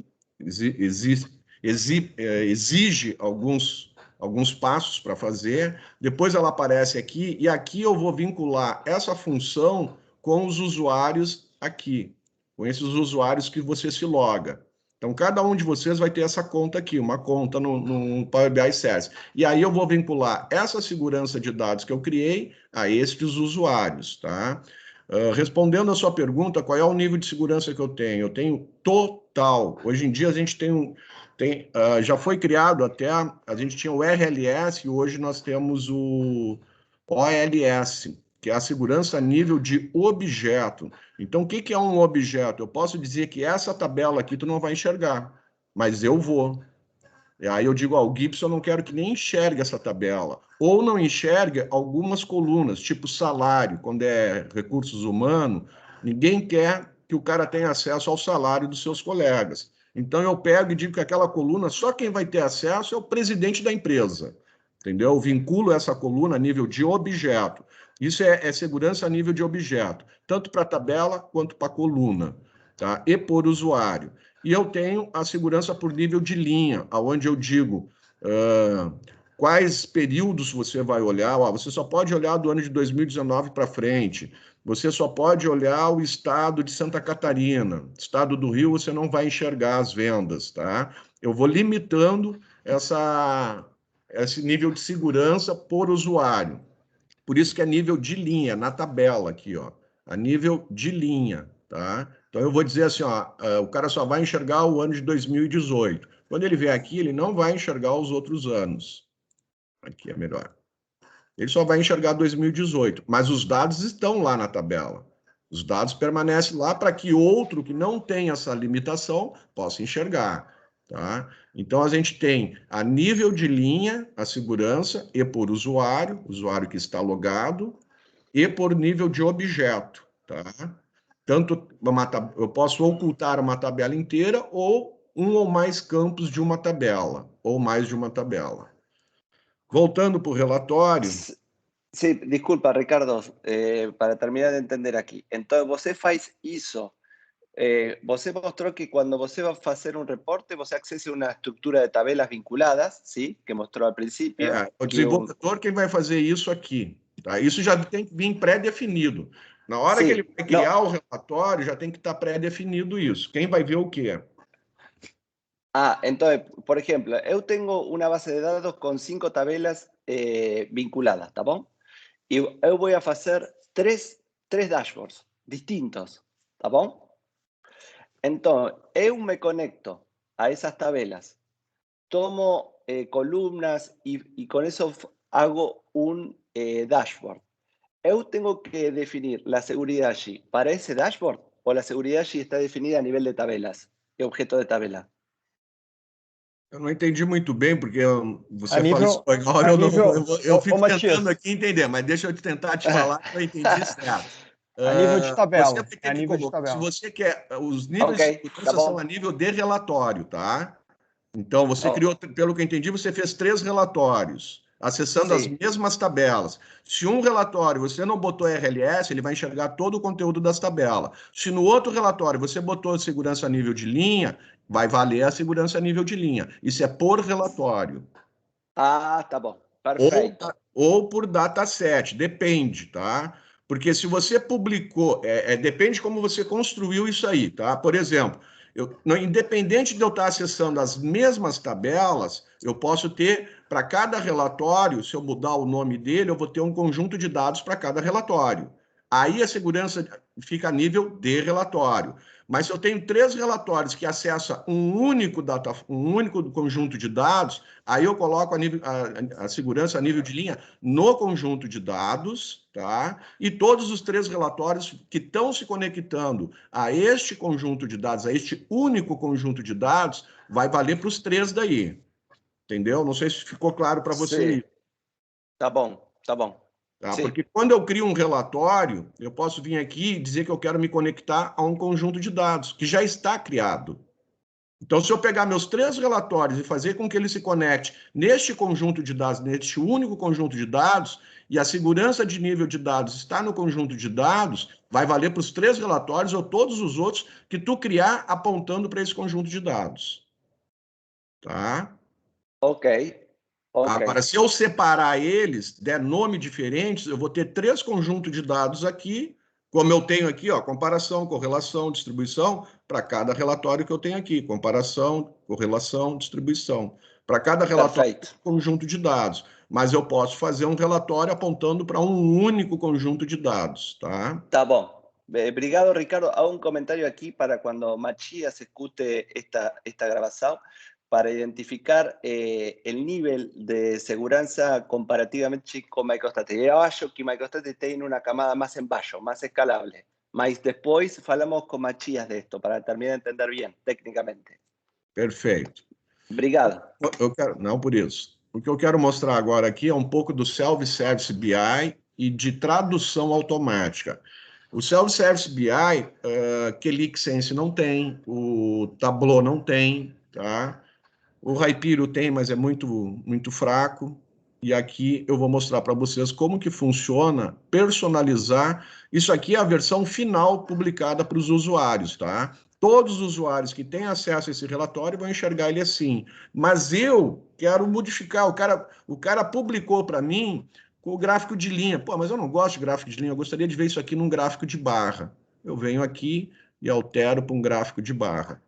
Speaker 3: exige alguns passos para fazer, depois ela aparece aqui, e aqui eu vou vincular essa função com os usuários aqui, com esses usuários que você se loga. Então, cada um de vocês vai ter essa conta aqui, uma conta no Power BI Service. E aí eu vou vincular essa segurança de dados que eu criei a estes usuários, tá? Respondendo a sua pergunta, qual é o nível de segurança que eu tenho? Eu tenho total. Hoje em dia a gente já foi criado até, a gente tinha o RLS e hoje nós temos o OLS, que é a segurança a nível de objeto. Então, o que é um objeto? Eu posso dizer que essa tabela aqui tu não vai enxergar, mas eu vou. E aí eu digo, o Gibson, eu não quero que nem enxergue essa tabela. Ou não enxergue algumas colunas, tipo salário, quando é recursos humanos, ninguém quer que o cara tenha acesso ao salário dos seus colegas. Então eu pego e digo que aquela coluna, só quem vai ter acesso é o presidente da empresa. Entendeu? Eu vinculo essa coluna a nível de objeto. Isso é segurança a nível de objeto, tanto para a tabela quanto para a coluna, tá? E por usuário. E eu tenho a segurança por nível de linha, onde eu digo quais períodos você vai olhar. Você só pode olhar do ano de 2019 para frente. Você só pode olhar o estado de Santa Catarina. Estado do Rio, você não vai enxergar as vendas, tá? Eu vou limitando esse nível de segurança por usuário. Por isso que é nível de linha, na tabela aqui, ó. A nível de linha, tá? Então eu vou dizer assim, ó, o cara só vai enxergar o ano de 2018. Quando ele vier aqui, ele não vai enxergar os outros anos. Aqui é melhor. Ele só vai enxergar 2018, mas os dados estão lá na tabela. Os dados permanecem lá para que outro que não tem essa limitação possa enxergar, tá? Então, a gente tem a nível de linha, a segurança, e por usuário que está logado, e por nível de objeto, tá? Tanto eu posso ocultar uma tabela inteira ou um ou mais campos de uma tabela, ou mais de uma tabela. Voltando para o relatório...
Speaker 2: Sí, disculpa, Ricardo, para terminar de entender aqui. Então, você faz isso. Você mostrou que quando você vai fazer um reporte, você acessa a uma estrutura de tabelas vinculadas, ¿sí? Que mostrou ao princípio.
Speaker 3: O desenvolvedor quem vai fazer isso aqui. Tá? Isso já tem que vir pré-definido. Na hora que ele vai criar o relatório, já tem que estar pré-definido isso. Quem vai ver o quê?
Speaker 2: Então, por exemplo, eu tenho uma base de dados com 5 tabelas vinculadas, tá bom? E eu vou fazer três dashboards distintos, tá bom? Então, eu me conecto a essas tabelas, tomo columnas y con eso hago un dashboard. Eu tengo que definir la seguridad allí para ese dashboard o la seguridad allí está definida a nivel de tabelas, de objeto de tabela.
Speaker 3: Eu não entendi muito bem, porque você fala espanhol, eu fico tentando aqui entender, mas deixa eu tentar te falar que eu entendi certo.
Speaker 7: A nível de tabela.
Speaker 3: Se você quer, os níveis de segurança são a nível de relatório, tá? Então, você criou, pelo que eu entendi, você fez 3 relatórios, acessando as mesmas tabelas. Se um relatório você não botou RLS, ele vai enxergar todo o conteúdo das tabelas. Se no outro relatório você botou segurança a nível de linha, vai valer a segurança a nível de linha. Isso é por relatório.
Speaker 2: Tá bom. Perfeito.
Speaker 3: Ou por dataset, depende, tá? Porque se você publicou, depende de como você construiu isso aí, tá? Por exemplo, independente de eu estar acessando as mesmas tabelas, eu posso ter, para cada relatório, se eu mudar o nome dele, eu vou ter um conjunto de dados para cada relatório. aí a segurança fica a nível de relatório. Mas se eu tenho 3 relatórios que acessam um único conjunto de dados, aí eu coloco a segurança a nível de linha no conjunto de dados, tá? E todos os 3 relatórios que estão se conectando a este conjunto de dados, a este único conjunto de dados, vai valer para os 3 daí. Entendeu? Não sei se ficou claro para você.
Speaker 2: Sí. Tá bom, tá bom.
Speaker 3: Tá?
Speaker 2: Sim.
Speaker 3: Porque quando eu crio um relatório, eu posso vir aqui e dizer que eu quero me conectar a um conjunto de dados que já está criado. Então, se eu pegar meus 3 relatórios e fazer com que ele se conecte neste conjunto de dados, neste único conjunto de dados, e a segurança de nível de dados está no conjunto de dados, vai valer para os 3 relatórios ou todos os outros que tu criar apontando para esse conjunto de dados. Tá?
Speaker 2: Ok.
Speaker 3: Agora, se eu separar eles, der nome diferentes, eu vou ter 3 conjuntos de dados aqui, como eu tenho aqui, ó, comparação, correlação, distribuição, para cada relatório que eu tenho aqui. Comparação, correlação, distribuição. Para cada relatório, conjunto de dados. Mas eu posso fazer um relatório apontando para um único conjunto de dados, tá?
Speaker 2: Tá bom. Obrigado, Ricardo. Hago un comentario aquí para cuando Matías escute esta grabación, para identificar el nivel de segurança comparativamente com MicroStrategy. Eu acho que MicroStrategy tem uma camada mais embaixo, mais escalável. Mas depois falamos com Matías de esto, para terminar de entender bem, tecnicamente.
Speaker 3: Perfeito.
Speaker 2: Obrigado.
Speaker 3: Não por isso. O que eu quero mostrar agora aqui é um pouco do Self-Service BI e de tradução automática. O Self-Service BI, QlikSense não tem, o Tableau não tem, tá? O Hyperion tem, mas é muito fraco. E aqui eu vou mostrar para vocês como que funciona personalizar. Isso aqui é a versão final publicada para os usuários, tá? Todos os usuários que têm acesso a esse relatório vão enxergar ele assim. Mas eu quero modificar. O cara publicou para mim com o gráfico de linha. Pô, mas eu não gosto de gráfico de linha. Eu gostaria de ver isso aqui num gráfico de barra. Eu venho aqui e altero para um gráfico de barra.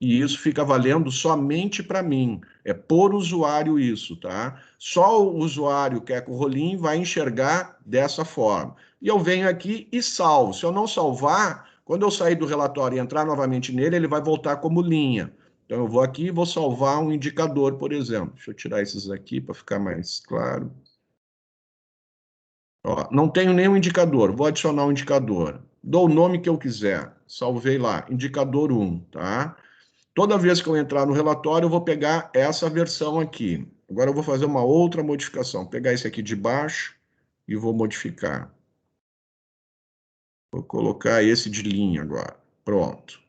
Speaker 3: E isso fica valendo somente para mim. É por usuário isso, tá? Só o usuário que é com o rolinho vai enxergar dessa forma. E eu venho aqui e salvo. Se eu não salvar, quando eu sair do relatório e entrar novamente nele, ele vai voltar como linha. Então eu vou aqui e vou salvar um indicador, por exemplo. Deixa eu tirar esses aqui para ficar mais claro. Ó, não tenho nenhum indicador. Vou adicionar um indicador. Dou o nome que eu quiser. Salvei lá, indicador 1, tá? Toda vez que eu entrar no relatório, eu vou pegar essa versão aqui. Agora eu vou fazer uma outra modificação. Vou pegar esse aqui de baixo e vou modificar. Vou colocar esse de linha agora. Pronto.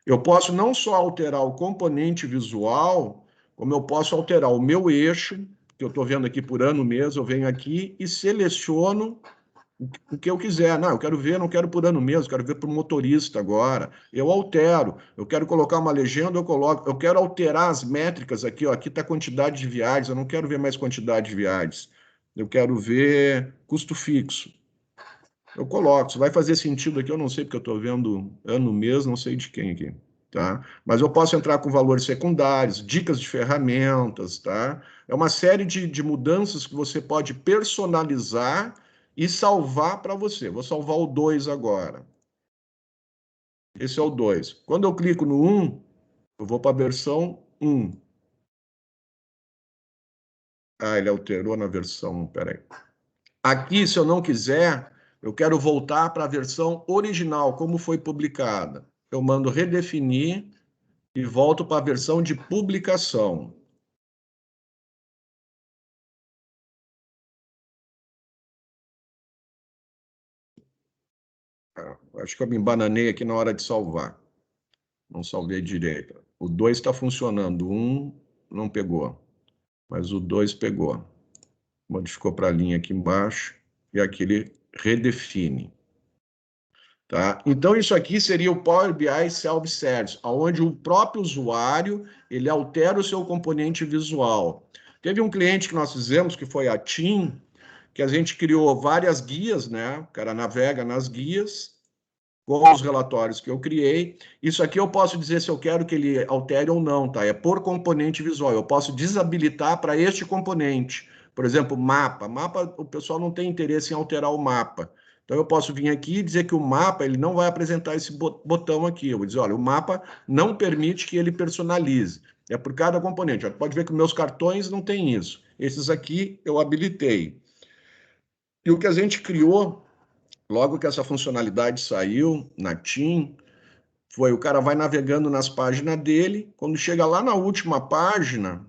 Speaker 3: Eu posso não só alterar o componente visual, como eu posso alterar o meu eixo, que eu estou vendo aqui por ano mês, eu venho aqui e seleciono o que eu quiser. Não, eu quero ver, não quero por ano mesmo, quero ver por motorista agora. Eu altero. Eu quero colocar uma legenda, eu coloco. Eu quero alterar as métricas aqui, ó. Aqui está a quantidade de viagens, eu não quero ver mais quantidade de viagens. Eu quero ver custo fixo. Eu coloco. Se vai fazer sentido aqui, eu não sei, porque eu estou vendo ano mês, não sei de quem aqui. Tá? Mas eu posso entrar com valores secundários, dicas de ferramentas, tá? É uma série de mudanças que você pode personalizar e salvar para você. Vou salvar o 2 agora. Esse é o 2. Quando eu clico no 1, eu vou para a versão 1. Ah, ele alterou na versão 1, peraí. Aqui, se eu não quiser, eu quero voltar para a versão original, como foi publicada. Eu mando redefinir e volto para a versão de publicação. Acho que eu me embananei aqui na hora de salvar. Não salvei direito. O 2 está funcionando. O 1 não pegou. Mas o 2 pegou. Modificou para a linha aqui embaixo. E aqui ele redefine. Tá? Então, isso aqui seria o Power BI Self-Service, onde o próprio usuário ele altera o seu componente visual. Teve um cliente que nós fizemos, que foi a TIM, que a gente criou várias guias, né? O cara navega nas guias, com os relatórios que eu criei. Isso aqui eu posso dizer se eu quero que ele altere ou não, tá? É por componente visual. Eu posso desabilitar para este componente. Por exemplo, mapa. Mapa, o pessoal não tem interesse em alterar o mapa. Então, eu posso vir aqui e dizer que o mapa ele não vai apresentar esse botão aqui. Eu vou dizer, olha, o mapa não permite que ele personalize. É por cada componente. Ó, pode ver que meus cartões não tem isso. Esses aqui eu habilitei. E o que a gente criou, logo que essa funcionalidade saiu na TIM, foi o cara vai navegando nas páginas dele, quando chega lá na última página,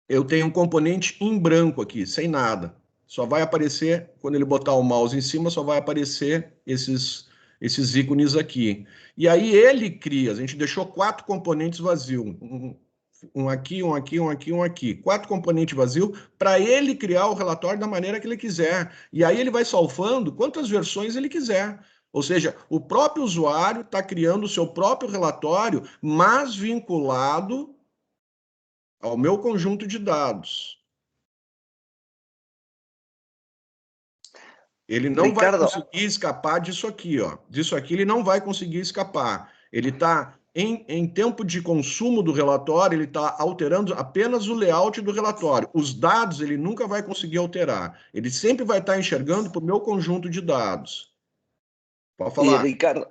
Speaker 3: eu tenho um componente em branco aqui, sem nada. Só vai aparecer, quando ele botar o mouse em cima, só vai aparecer esses ícones aqui. E aí ele cria, a gente deixou 4 componentes vazios. Um aqui, um aqui, um aqui, um aqui. 4 componentes vazios para ele criar o relatório da maneira que ele quiser. E aí ele vai salvando quantas versões ele quiser. Ou seja, o próprio usuário está criando o seu próprio relatório, mas vinculado ao meu conjunto de dados. Ele não
Speaker 2: Ricardo,
Speaker 3: vai conseguir escapar disso aqui, ó. Disso aqui ele não vai conseguir escapar. Ele está, em tempo de consumo do relatório, ele está alterando apenas o layout do relatório. Os dados ele nunca vai conseguir alterar. Ele sempre vai estar enxergando para o meu conjunto de dados. Pode falar.
Speaker 2: Ricardo,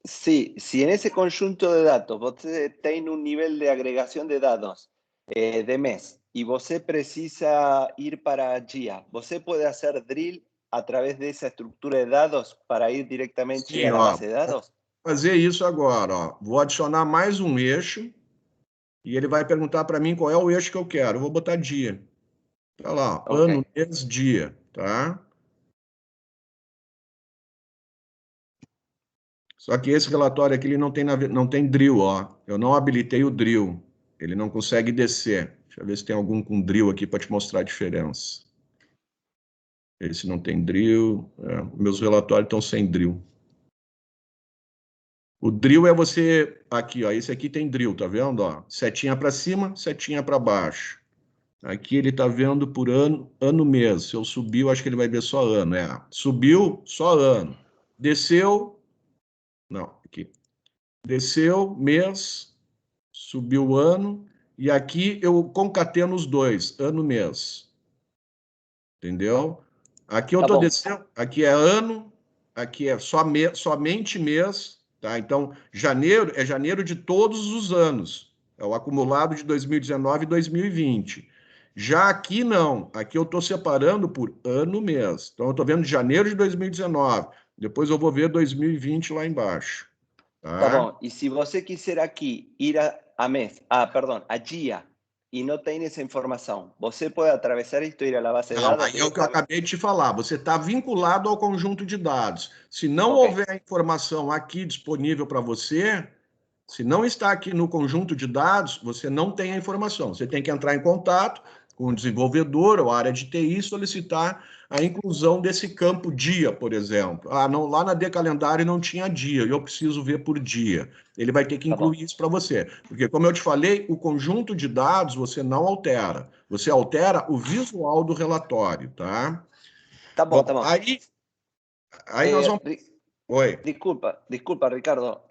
Speaker 2: sí, si en ese conjunto de datos você tem un nivel de agregación de dados de mes y você precisa ir para GIA, você puede hacer drill a través de esa estructura de dados para ir directamente
Speaker 3: Sim,
Speaker 2: a la
Speaker 3: ó,
Speaker 2: base de dados?
Speaker 3: vou fazer isso agora, ó. Vou adicionar mais um eixo e ele vai perguntar para mim qual é o eixo que eu quero. Eu vou botar dia. Tá lá, ó, ano, mês, dia, tá? Só que esse relatório aqui ele não tem drill, ó. Eu não habilitei o drill. Ele não consegue descer. Deixa eu ver se tem algum com drill aqui para te mostrar a diferença. Esse não tem drill. Meus relatórios estão sem drill. O drill é você... Aqui, ó. Esse aqui tem drill, tá vendo? Ó, setinha para cima, setinha para baixo. Aqui ele está vendo por ano, mês. Se eu subir, eu acho que ele vai ver só ano. Subiu, só ano. Desceu... Não, aqui. Desceu, mês, subiu o ano, e aqui eu concateno os dois, ano, mês. Entendeu? Aqui eu estou descendo, aqui é ano, aqui é somente mês, tá? Então, janeiro é janeiro de todos os anos. É o acumulado de 2019 e 2020. Já aqui não, aqui eu estou separando por ano, mês. Então, eu estou vendo janeiro de 2019, depois eu vou ver 2020 lá embaixo.
Speaker 2: Tá bom. E se você quiser aqui ir a GIA e não tem essa informação, você pode atravessar isto e ir à base de dados?
Speaker 3: Aí é o que eu acabei de te falar. Você está vinculado ao conjunto de dados. Se não houver a informação aqui disponível para você, se não está aqui no conjunto de dados, você não tem a informação. Você tem que entrar em contato com o desenvolvedor ou a área de TI e solicitar a inclusão desse campo dia, por exemplo. Não, lá na Decalendário não tinha dia, eu preciso ver por dia. Ele vai ter que incluir isso para você. Porque, como eu te falei, o conjunto de dados você não altera. Você altera o visual do relatório, tá?
Speaker 2: Tá bom, tá bom.
Speaker 3: Aí nós vamos... Oi.
Speaker 2: Disculpa, Ricardo.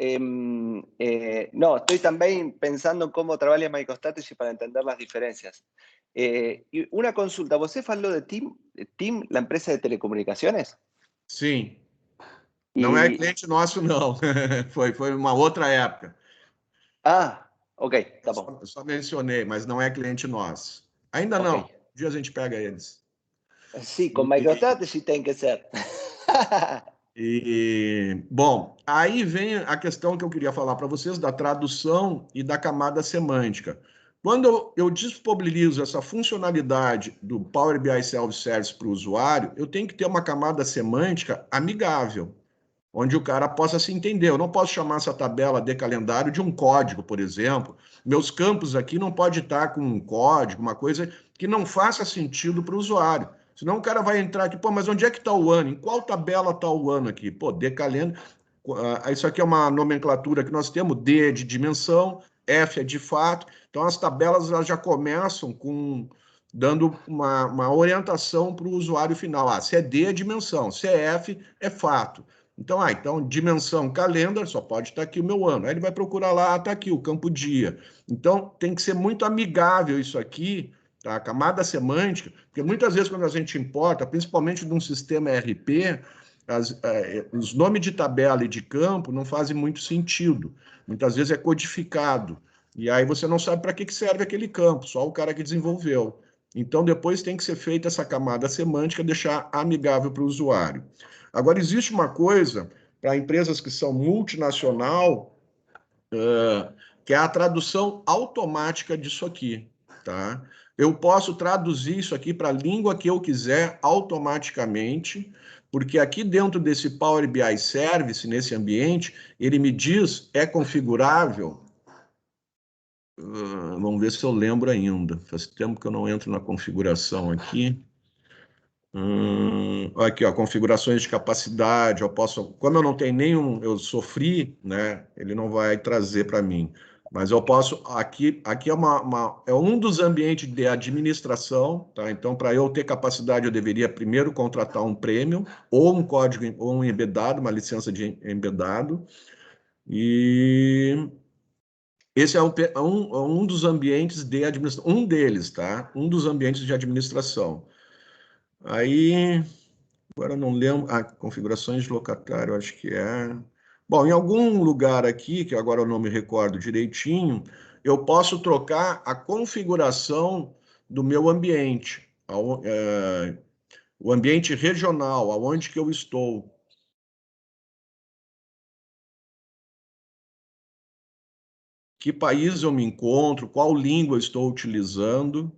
Speaker 2: No, estoy también pensando en cómo trabaja MicroStrategy para entender las diferencias. Y una consulta, ¿você falou de TIM, la empresa de telecomunicaciones?
Speaker 3: Sim. Não é cliente nosso, não. Foi uma outra época.
Speaker 2: Ok, tá bom.
Speaker 3: Eu só mencionei, mas não é cliente nosso. Ainda não. Um dia a gente pega eles.
Speaker 2: Sim, com MicroStrategy tem que ser.
Speaker 3: Bom, aí vem a questão que eu queria falar para vocês da tradução e da camada semântica. Quando eu disponibilizo essa funcionalidade do Power BI Self-Service para o usuário, eu tenho que ter uma camada semântica amigável, onde o cara possa se entender. Eu não posso chamar essa tabela de calendário de um código, por exemplo. Meus campos aqui não pode estar com um código, uma coisa que não faça sentido para o usuário. Senão o cara vai entrar aqui, mas onde é que está o ano? Em qual tabela está o ano aqui? Decalendo. Isso aqui é uma nomenclatura que nós temos, D é de dimensão, F é de fato. Então, as tabelas elas já começam dando uma orientação para o usuário final. Se é D é dimensão, se é F é fato. Então, dimensão calendar, só pode estar aqui o meu ano. Aí ele vai procurar lá, está aqui o campo dia. Então, tem que ser muito amigável isso aqui, tá? A camada semântica, porque muitas vezes quando a gente importa, principalmente de um sistema ERP, os nomes de tabela e de campo não fazem muito sentido. Muitas vezes é codificado. E aí você não sabe para que serve aquele campo, só o cara que desenvolveu. Então, depois tem que ser feita essa camada semântica, deixar amigável para o usuário. Agora, existe uma coisa para empresas que são multinacional, que é a tradução automática disso aqui, tá? Eu posso traduzir isso aqui para a língua que eu quiser automaticamente, porque aqui dentro desse Power BI Service, nesse ambiente, ele me diz, é configurável. Vamos ver se eu lembro ainda. Faz tempo que eu não entro na configuração aqui. Aqui, ó, configurações de capacidade. Eu posso, como eu não tenho nenhum, eu sofri, né? Ele não vai trazer para mim. Mas eu posso. Aqui é um dos ambientes de administração, tá? Então, para eu ter capacidade, eu deveria primeiro contratar um premium, ou um código, ou um embedado, uma licença de embedado. E esse é um dos ambientes de administração, um deles, tá? Um dos ambientes de administração. Aí, agora eu não lembro, configurações de locatário, acho que é. Bom, em algum lugar aqui, que agora eu não me recordo direitinho, eu posso trocar a configuração do meu ambiente, o ambiente regional, aonde que eu estou. Que país eu me encontro, qual língua eu estou utilizando,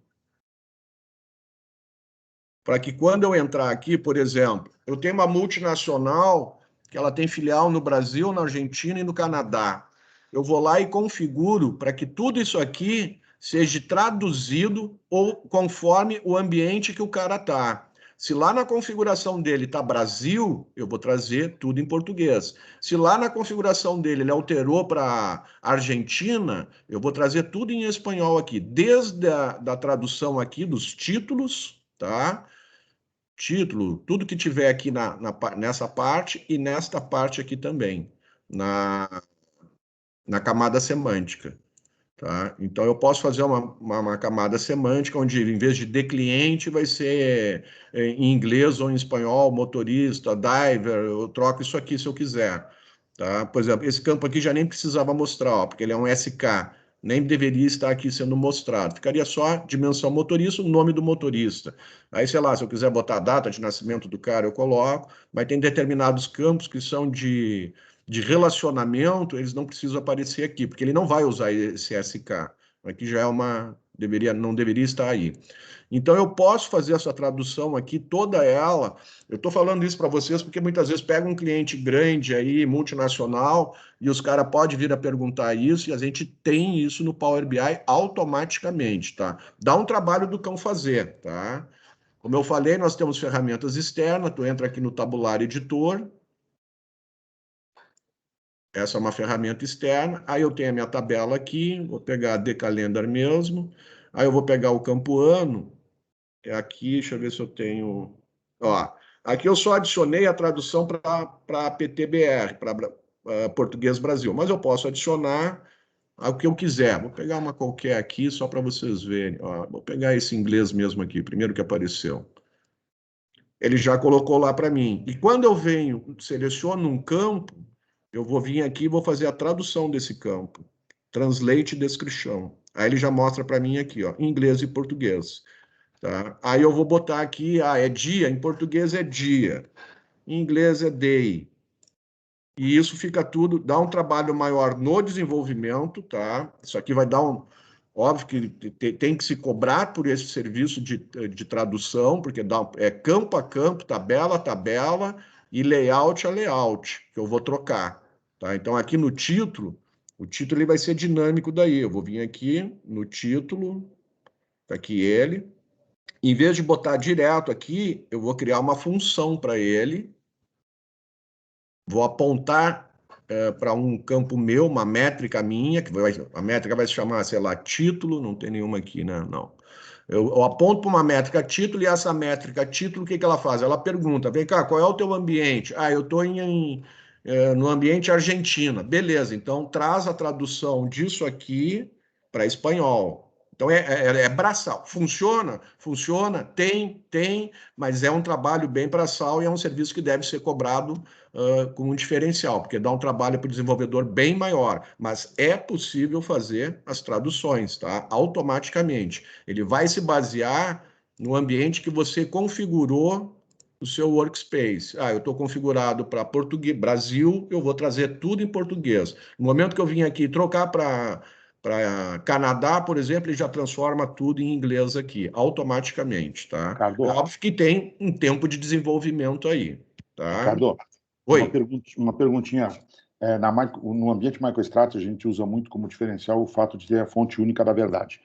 Speaker 3: para que quando eu entrar aqui, por exemplo, eu tenho uma multinacional que ela tem filial no Brasil, na Argentina e no Canadá. Eu vou lá e configuro para que tudo isso aqui seja traduzido ou conforme o ambiente que o cara está. Se lá na configuração dele está Brasil, eu vou trazer tudo em português. Se lá na configuração dele ele alterou para Argentina, eu vou trazer tudo em espanhol aqui, desde da tradução aqui dos títulos, tá? Título, tudo que tiver aqui nessa parte e nesta parte aqui também, na camada semântica. Tá? Então, eu posso fazer uma camada semântica onde, em vez de cliente, vai ser em inglês ou em espanhol, motorista, diver, eu troco isso aqui se eu quiser. Tá? Por exemplo, esse campo aqui já nem precisava mostrar, ó, porque ele é um SK, nem deveria estar aqui sendo mostrado. Ficaria só dimensão motorista, o nome do motorista. Aí, sei lá, se eu quiser botar a data de nascimento do cara, eu coloco, mas tem determinados campos que são de relacionamento, eles não precisam aparecer aqui, porque ele não vai usar esse SK. Aqui já é não deveria estar aí. Então, eu posso fazer essa tradução aqui, toda ela. Eu estou falando isso para vocês porque muitas vezes pega um cliente grande aí, multinacional, e os caras podem vir a perguntar isso, e a gente tem isso no Power BI automaticamente, tá? Dá um trabalho do cão fazer, tá? Como eu falei, nós temos ferramentas externas, tu entra aqui no tabulário editor, essa é uma ferramenta externa, aí eu tenho a minha tabela aqui, vou pegar a Decalendar mesmo, aí eu vou pegar o campo ano, aqui, deixa eu ver se eu tenho... Ó, aqui eu só adicionei a tradução para PTBR, para Português Brasil, mas eu posso adicionar o que eu quiser. Vou pegar uma qualquer aqui, só para vocês verem. Ó, vou pegar esse inglês mesmo aqui, primeiro que apareceu. Ele já colocou lá para mim. E quando eu venho, seleciono um campo, eu vou vir aqui e vou fazer a tradução desse campo. Translate Description. Aí ele já mostra para mim aqui, ó, inglês e português. Tá? Aí eu vou botar aqui, é dia, em português é dia, em inglês é day. E isso fica tudo, dá um trabalho maior no desenvolvimento, tá? Isso aqui vai dar óbvio que tem que se cobrar por esse serviço de tradução, porque é campo a campo, tabela a tabela e layout a layout, que eu vou trocar, tá? Então aqui no título, o título ele vai ser dinâmico daí, eu vou vir aqui no título, tá aqui ele. Em vez de botar direto aqui, eu vou criar uma função para ele. Vou apontar para um campo meu, uma métrica minha, a métrica vai se chamar, sei lá, título, não tem nenhuma aqui, né? Não. Eu aponto para uma métrica título e essa métrica título, o que ela faz? Ela pergunta, vem cá, qual é o teu ambiente? Ah, eu estou no ambiente Argentina. Beleza, então traz a tradução disso aqui para espanhol. Então, é braçal. Funciona? Funciona, tem, mas é um trabalho bem braçal e é um serviço que deve ser cobrado com um diferencial, porque dá um trabalho para o desenvolvedor bem maior, mas é possível fazer as traduções, tá? Automaticamente. Ele vai se basear no ambiente que você configurou o seu workspace. Eu estou configurado para português, Brasil, eu vou trazer tudo em português. No momento que eu vim aqui trocar para Canadá, por exemplo, ele já transforma tudo em inglês aqui, automaticamente, tá?
Speaker 6: Ricardo,
Speaker 3: Óbvio que tem um tempo de desenvolvimento aí, tá?
Speaker 6: Ricardo,
Speaker 3: Oi.
Speaker 6: uma perguntinha. No ambiente MicroStrategy, a gente usa muito como diferencial o fato de ter a fonte única da verdade.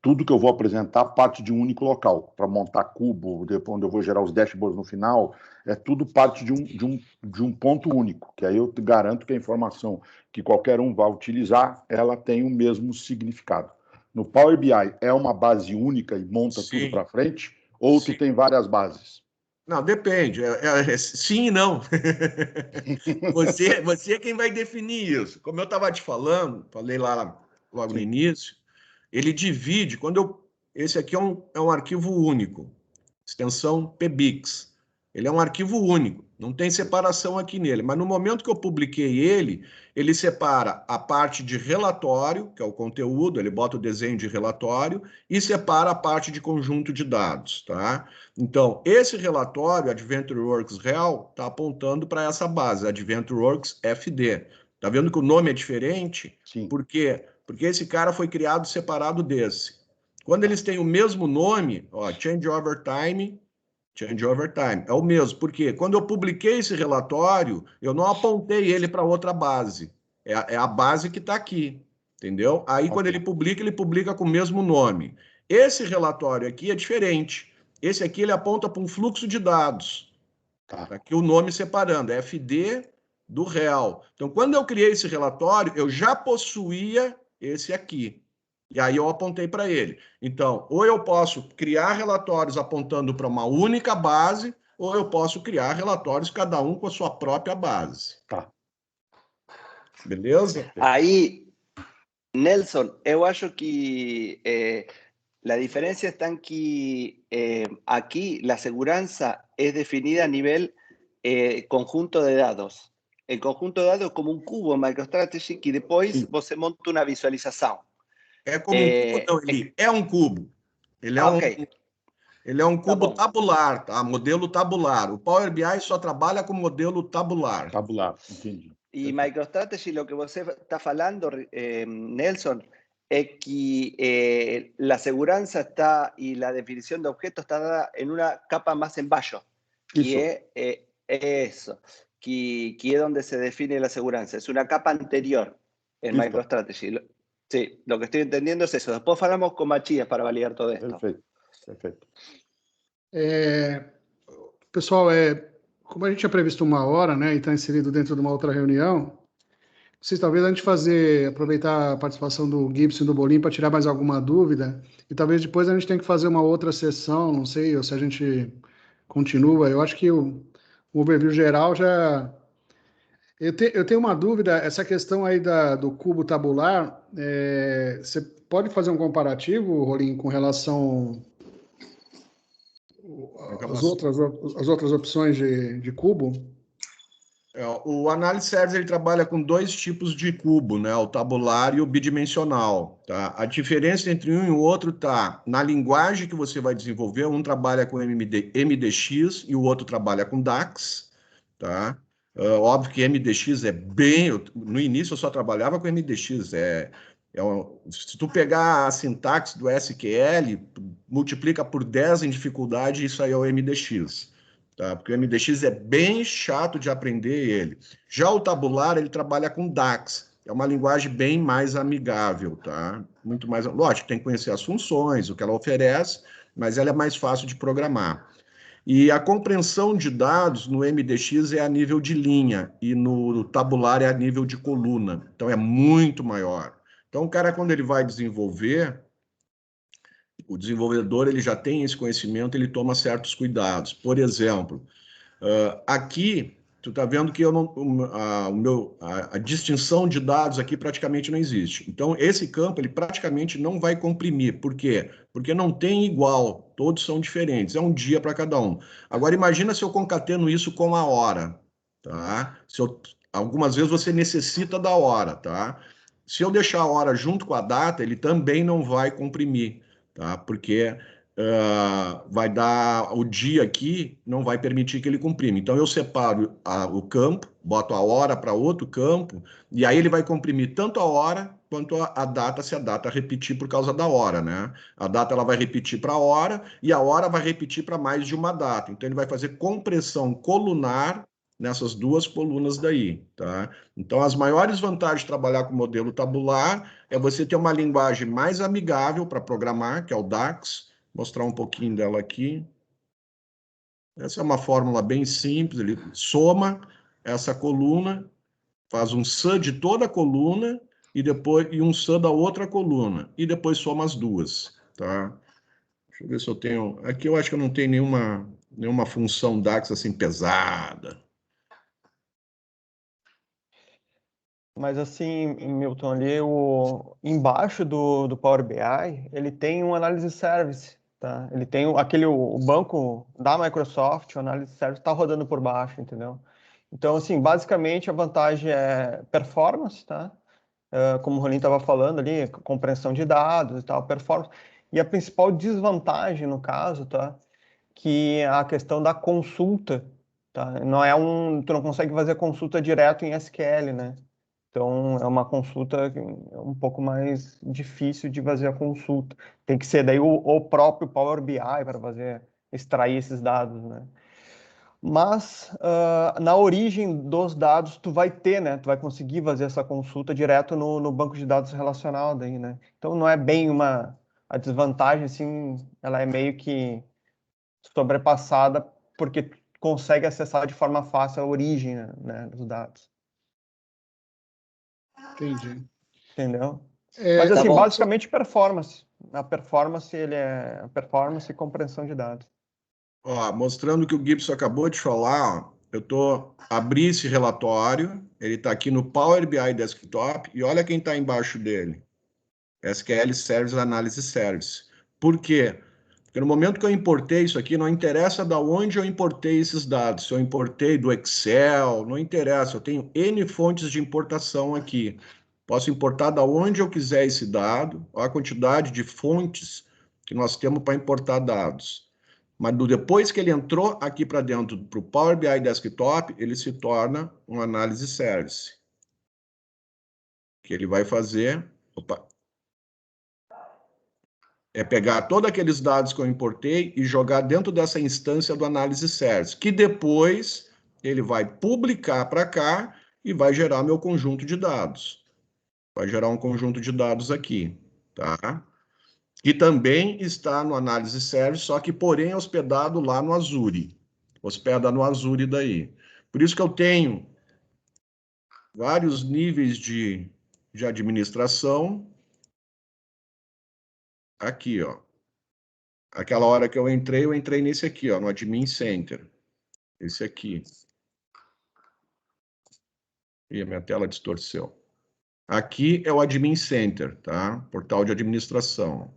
Speaker 6: Tudo que eu vou apresentar parte de um único local, para montar cubo, depois onde eu vou gerar os dashboards no final, tudo parte de um ponto único, que aí eu garanto que a informação que qualquer um vai utilizar, ela tem o mesmo significado. No Power BI, é uma base única e monta tudo para frente, ou tu tem várias bases?
Speaker 3: Não, depende. Sim e não. Você é quem vai definir isso. Como eu estava te falando, falei lá logo no início, ele divide. Esse aqui é um arquivo único, extensão PBIX. Ele é um arquivo único, não tem separação aqui nele. Mas no momento que eu publiquei ele separa a parte de relatório, que é o conteúdo, ele bota o desenho de relatório, e separa a parte de conjunto de dados, tá? Então, esse relatório, AdventureWorks Real, está apontando para essa base, AdventureWorks FD. Tá vendo que o nome é diferente?
Speaker 6: Sim.
Speaker 3: Por quê? Porque esse cara foi criado separado desse. Quando eles têm o mesmo nome, Change Over Time, é o mesmo. Por quê? Quando eu publiquei esse relatório, eu não apontei ele para outra base. É a base que está aqui, entendeu? Aí, quando ele publica com o mesmo nome. Esse relatório aqui é diferente. Esse aqui ele aponta para um fluxo de dados. Tá aqui o nome separando, é FD do real. Então, quando eu criei esse relatório, eu já possuía esse aqui. E aí eu apontei para ele. Então, ou eu posso criar relatórios apontando para uma única base, ou eu posso criar relatórios cada um com a sua própria base.
Speaker 6: Tá.
Speaker 3: Beleza?
Speaker 2: Aí, Nelson, eu acho que la diferencia está en que aquí la seguridad es definida a nivel conjunto de dados. El conjunto de dados es como un cubo en MicroStrategy que después vos se monta una visualización.
Speaker 3: É como um cubo, não, ele é um cubo. Ele é um cubo tabular, tá? Modelo tabular. O Power BI só trabalha com modelo tabular.
Speaker 6: Tabular, entendi.
Speaker 2: Y MicroStrategy, lo que você está falando, Nelson, es que la seguridad está y la definición de objetos está dada en una capa más en bajo, que es donde se define la seguridad. Es una capa anterior en MicroStrategy. Sí, lo que estoy entendiendo es eso. Después hablamos con Matías para validar todo esto.
Speaker 6: Perfeito.
Speaker 1: Pessoal, como a gente tinha previsto 1 hora, né, e está inserido dentro de uma outra reunião, talvez a gente aproveitar a participação do Gibson e do Bolim para tirar mais alguma dúvida, e talvez depois a gente tenha que fazer uma outra sessão, não sei, ou se a gente continua. Eu acho que o overview geral já... Eu tenho uma dúvida, essa questão aí do cubo tabular, você pode fazer um comparativo, Rolim, com relação às outras opções de cubo?
Speaker 3: O Analysis Service ele trabalha com 2 tipos de cubo, né? O tabular e o bidimensional. Tá? A diferença entre um e o outro está na linguagem que você vai desenvolver. Um trabalha com MDX e o outro trabalha com DAX. Tá? Óbvio que MDX no início eu só trabalhava com MDX. Se tu pegar a sintaxe do SQL, multiplica por 10 em dificuldade, isso aí é o MDX. Tá? Porque o MDX é bem chato de aprender ele. Já o tabular, ele trabalha com DAX. É uma linguagem bem mais amigável, tá? Muito mais... Lógico, tem que conhecer as funções, o que ela oferece, mas ela é mais fácil de programar. E a compreensão de dados no MDX é a nível de linha e no tabular é a nível de coluna. Então, é muito maior. Então, o cara, quando ele vai desenvolver, o desenvolvedor ele já tem esse conhecimento, ele toma certos cuidados. Por exemplo, aqui Tu está vendo que eu não, a distinção de dados aqui praticamente não existe. Então, esse campo ele praticamente não vai comprimir. Por quê? Porque não tem igual, todos são diferentes. É um dia para cada um. Agora, imagina se eu concateno isso com a hora. Tá? Algumas vezes você necessita da hora. Tá? Se eu deixar a hora junto com a data, ele também não vai comprimir. Tá? Porque... vai dar o dia aqui, não vai permitir que ele comprime. Então, eu separo o campo, boto a hora para outro campo, e aí ele vai comprimir tanto a hora quanto a data, se a data repetir por causa da hora, né? A data ela vai repetir para a hora, e a hora vai repetir para mais de uma data. Então, ele vai fazer compressão colunar nessas duas colunas daí, tá? Então, as maiores vantagens de trabalhar com modelo tabular é você ter uma linguagem mais amigável para programar, que é o DAX, mostrar um pouquinho dela aqui. Essa é uma fórmula bem simples, ele soma essa coluna, faz um sum de toda a coluna e um sum da outra coluna, e depois soma as duas, tá? Deixa eu ver se eu tenho... Aqui eu acho que eu não tenho nenhuma função DAX assim pesada.
Speaker 7: Mas assim, Milton, ali embaixo do Power BI, ele tem um Analysis Service, tá? Ele tem o banco da Microsoft, o Analysis Service está rodando por baixo, entendeu? Então, assim, basicamente a vantagem é performance, tá? Como o Rolim estava falando ali, compreensão de dados e tal, performance. E a principal desvantagem, no caso, tá? Que é a questão da consulta, tá? Tu não consegue fazer consulta direto em SQL, né? Então, é uma consulta um pouco mais difícil de fazer a consulta. Tem que ser daí o próprio Power BI para extrair esses dados, né? Mas, na origem dos dados, tu vai ter, né? Tu vai conseguir fazer essa consulta direto no banco de dados relacional daí, né? Então, não é bem a desvantagem, assim, ela é meio que sobrepassada porque tu consegue acessar de forma fácil a origem, né, dos dados.
Speaker 1: Entendi.
Speaker 7: Entendeu? Mas
Speaker 2: tá
Speaker 7: assim,
Speaker 2: bom.
Speaker 7: basicamente performance. A performance, ele é a performance e compreensão de dados.
Speaker 3: Ó, mostrando o que o Gibson acabou de falar, ó, abri esse relatório, ele está aqui no Power BI Desktop, e olha quem está embaixo dele. SQL Service Analysis Service. Por quê? Porque no momento que eu importei isso aqui, não interessa de onde eu importei esses dados. Se eu importei do Excel, não interessa. Eu tenho N fontes de importação aqui. Posso importar da onde eu quiser esse dado. Olha a quantidade de fontes que nós temos para importar dados. Mas depois que ele entrou aqui para dentro, para o Power BI Desktop, ele se torna um Analysis Service. Que ele vai fazer... Opa, é pegar todos aqueles dados que eu importei e jogar dentro dessa instância do Analysis Service, que depois ele vai publicar para cá e vai gerar meu conjunto de dados. Vai gerar um conjunto de dados aqui, tá? Que também está no Analysis Service, só que, porém, hospedado lá no Azure. Hospeda no Azure daí. Por isso que eu tenho vários níveis de administração aqui, ó. Aquela hora que eu entrei nesse aqui, ó, no Admin Center. Esse aqui. E a minha tela distorceu. Aqui é o Admin Center, tá? Portal de administração.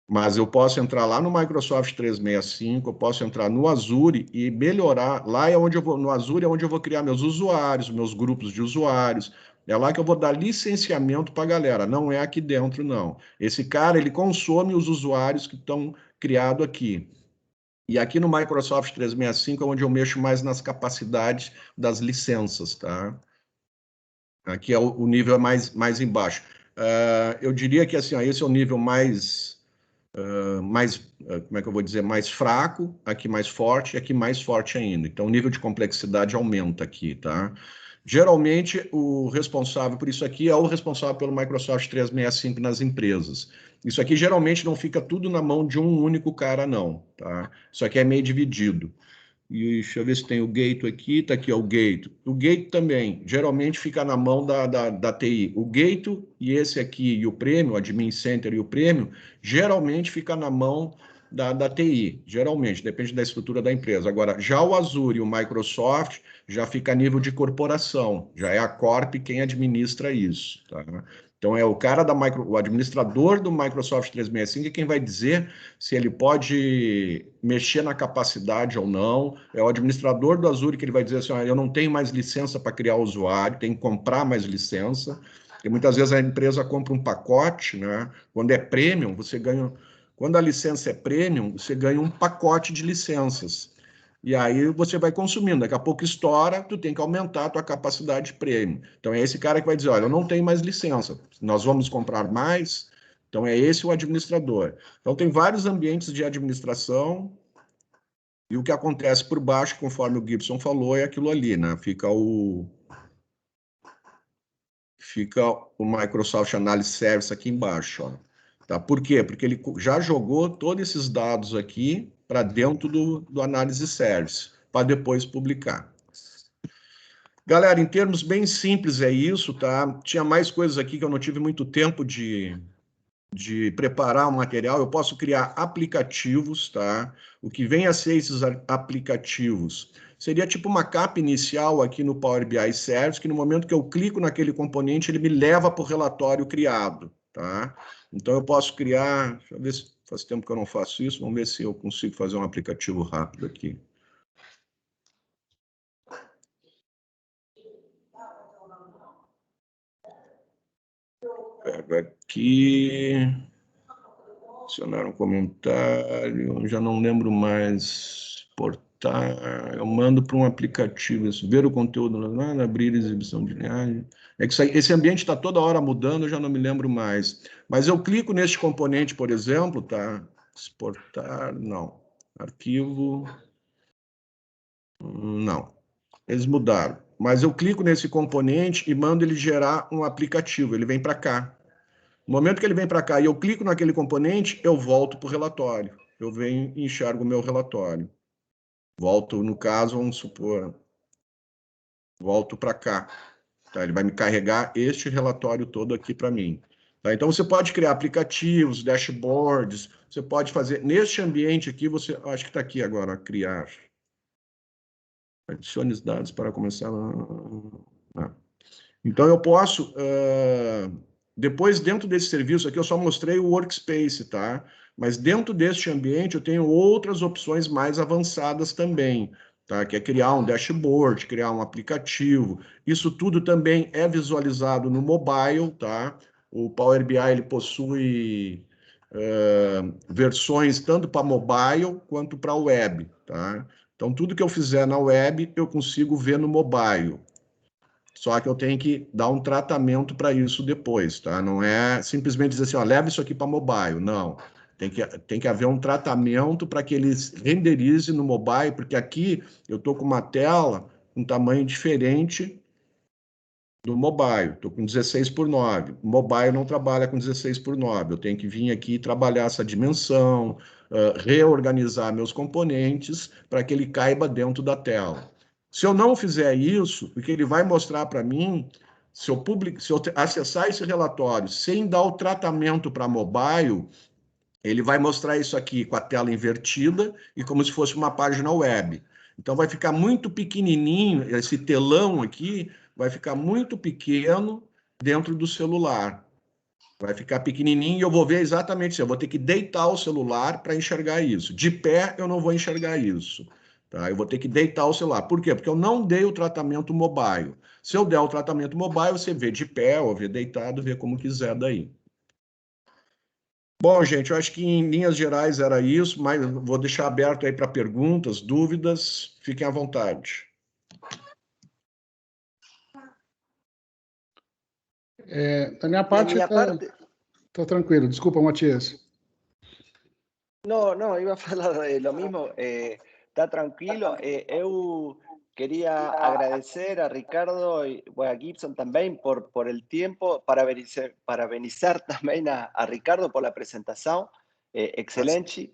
Speaker 3: Mas eu posso entrar lá no Microsoft 365, eu posso entrar no Azure e melhorar. Lá é onde eu vou, no Azure é onde eu vou criar meus usuários, meus grupos de usuários. É lá que eu vou dar licenciamento para a galera. Não é aqui dentro, não. Esse cara, ele consome os usuários que estão criados aqui. E aqui no Microsoft 365 é onde eu mexo mais nas capacidades das licenças, tá? Aqui é o nível mais embaixo. Eu diria que assim, ó, esse é o nível mais, como é que eu vou dizer, mais fraco, aqui mais forte e aqui mais forte ainda. Então, o nível de complexidade aumenta aqui, tá? Geralmente, o responsável por isso aqui é o responsável pelo Microsoft 365 nas empresas. Isso aqui geralmente não fica tudo na mão de um único cara, não, tá? Isso aqui é meio dividido. E deixa eu ver se tem o Gate aqui, tá aqui ó, o Gate. O Gate também, geralmente fica na mão da TI. O Gate e esse aqui, e o Prêmio, o Admin Center e o Prêmio, geralmente fica na mão da TI, geralmente, depende da estrutura da empresa. Agora, já o Azure e o Microsoft já fica a nível de corporação, já é a Corp quem administra isso, tá? Então, é o cara o administrador do Microsoft 365 quem vai dizer se ele pode mexer na capacidade ou não. É o administrador do Azure que ele vai dizer assim, eu não tenho mais licença para criar usuário, tem que comprar mais licença. Porque muitas vezes a empresa compra um pacote, né? Quando é premium, você ganha... Quando a licença é premium, você ganha um pacote de licenças. E aí você vai consumindo. Daqui a pouco estoura, tu tem que aumentar a tua capacidade premium. Então é esse cara que vai dizer, olha, eu não tenho mais licença, nós vamos comprar mais. Então é esse o administrador. Então tem vários ambientes de administração e o que acontece por baixo, conforme o Gibson falou, é aquilo ali, né? Fica o Microsoft Analysis Service aqui embaixo, ó. Tá? Por quê? Porque ele já jogou todos esses dados aqui para dentro do Analysis Service, para depois publicar. Galera, em termos bem simples é isso, tá? Tinha mais coisas aqui que eu não tive muito tempo de preparar o material. Eu posso criar aplicativos, tá? O que vem a ser esses aplicativos? Seria tipo uma capa inicial aqui no Power BI Service, que no momento que eu clico naquele componente, ele me leva para o relatório criado, tá? Então, eu posso criar... Deixa eu ver se faz tempo que eu não faço isso. Vamos ver se eu consigo fazer um aplicativo rápido aqui. Pego aqui... Adicionar um comentário, já não lembro mais, exportar, eu mando para um aplicativo, isso, ver o conteúdo, abrir exibição de linhagem. É que esse ambiente está toda hora mudando, eu já não me lembro mais. Mas eu clico neste componente, por exemplo, tá? Exportar, não. Arquivo, não. Eles mudaram. Mas eu clico nesse componente e mando ele gerar um aplicativo, ele vem para cá. No momento que ele vem para cá e eu clico naquele componente, eu volto para o relatório. Eu venho e enxergo o meu relatório. Volto, no caso, vamos supor, volto para cá. Tá? Ele vai me carregar este relatório todo aqui para mim. Tá? Então, você pode criar aplicativos, dashboards, você pode fazer... Neste ambiente aqui, você... Acho que está aqui agora, criar. Adicione os dados para começar... Então, eu posso... Depois, dentro desse serviço aqui, eu só mostrei o Workspace, tá? Mas dentro deste ambiente, eu tenho outras opções mais avançadas também, tá? Que é criar um dashboard, criar um aplicativo. Isso tudo também é visualizado no mobile, tá? O Power BI, ele possui versões tanto para mobile quanto para web, tá? Então, tudo que eu fizer na web, eu consigo ver no mobile. Só que eu tenho que dar um tratamento para isso depois, tá? Não é simplesmente dizer assim, ó, leva isso aqui para mobile. Não. Tem que haver um tratamento para que ele renderize no mobile, porque aqui eu estou com uma tela com um tamanho diferente do mobile. Estou com 16:9. O mobile não trabalha com 16:9. Eu tenho que vir aqui e trabalhar essa dimensão, reorganizar meus componentes para que ele caiba dentro da tela. Se eu não fizer isso, o que ele vai mostrar para mim, se eu acessar esse relatório sem dar o tratamento para mobile, ele vai mostrar isso aqui com a tela invertida e como se fosse uma página web. Então vai ficar muito pequenininho, esse telão aqui vai ficar muito pequeno dentro do celular. Vai ficar pequenininho e eu vou ver exatamente isso. Eu vou ter que deitar o celular para enxergar isso. De pé eu não vou enxergar isso. Tá? Eu vou ter que deitar o celular. Por quê? Porque eu não dei o tratamento mobile. Se eu der o tratamento mobile, você vê de pé ou vê deitado, vê como quiser daí. Bom, gente, eu acho que em linhas gerais era isso, mas vou deixar aberto aí para perguntas, dúvidas, fiquem à vontade.
Speaker 1: Da minha parte, estou tranquilo. Desculpa, Matias.
Speaker 2: No, iba a falar lo mismo. Está tranquilo. Eu quería agradecer a Ricardo y a Gibson también por el tiempo, parabenizar también a Ricardo por la presentación, excelente.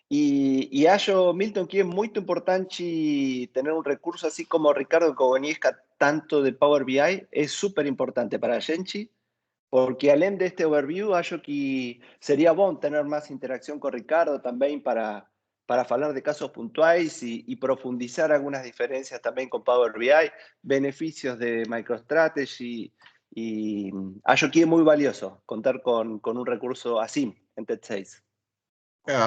Speaker 2: Y acho, Milton, que es muy importante tener un recurso así como Ricardo que conozca tanto de Power BI, es súper importante para a gente, porque além deste overview, acho que seria bom ter mais interação com o Ricardo também para falar de casos pontuais e profundizar algumas diferenças também com Power BI, benefícios de MicroStrategy, e acho que é muito valioso contar com recurso assim em TED6.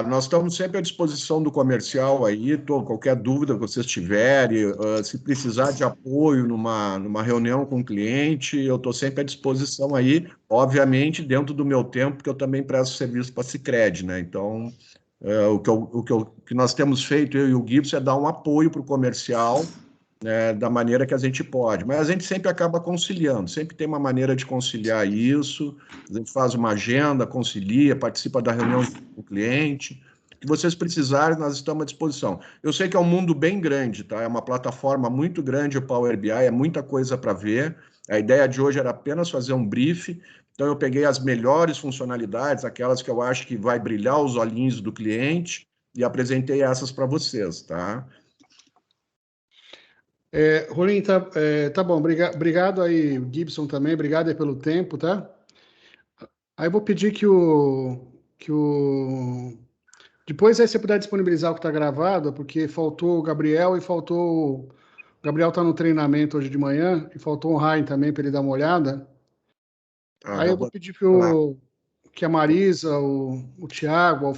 Speaker 3: Nós estamos sempre à disposição do comercial aí, qualquer dúvida que vocês tiverem, se precisar de apoio numa reunião com o cliente, eu estou sempre à disposição aí, obviamente dentro do meu tempo, porque eu também presto serviço para a Sicredi, né? Então, o que nós temos feito, eu e o Gibson, é dar um apoio para o comercial, né, da maneira que a gente pode, mas a gente sempre acaba conciliando, sempre tem uma maneira de conciliar isso, a gente faz uma agenda, concilia, participa da reunião com o cliente, o que vocês precisarem, nós estamos à disposição. Eu sei que é um mundo bem grande, tá? É uma plataforma muito grande o Power BI, é muita coisa para ver, a ideia de hoje era apenas fazer um brief, então eu peguei as melhores funcionalidades, aquelas que eu acho que vai brilhar os olhinhos do cliente, e apresentei essas para vocês, tá?
Speaker 1: Rolim, tá bom, obrigado aí, Gibson também, obrigado aí pelo tempo, tá? Aí eu vou pedir que depois aí você puder disponibilizar o que está gravado, porque faltou o Gabriel e faltou... O Gabriel está no treinamento hoje de manhã e faltou o Ryan também para ele dar uma olhada. Aí eu vou pedir que a Marisa, o Thiago,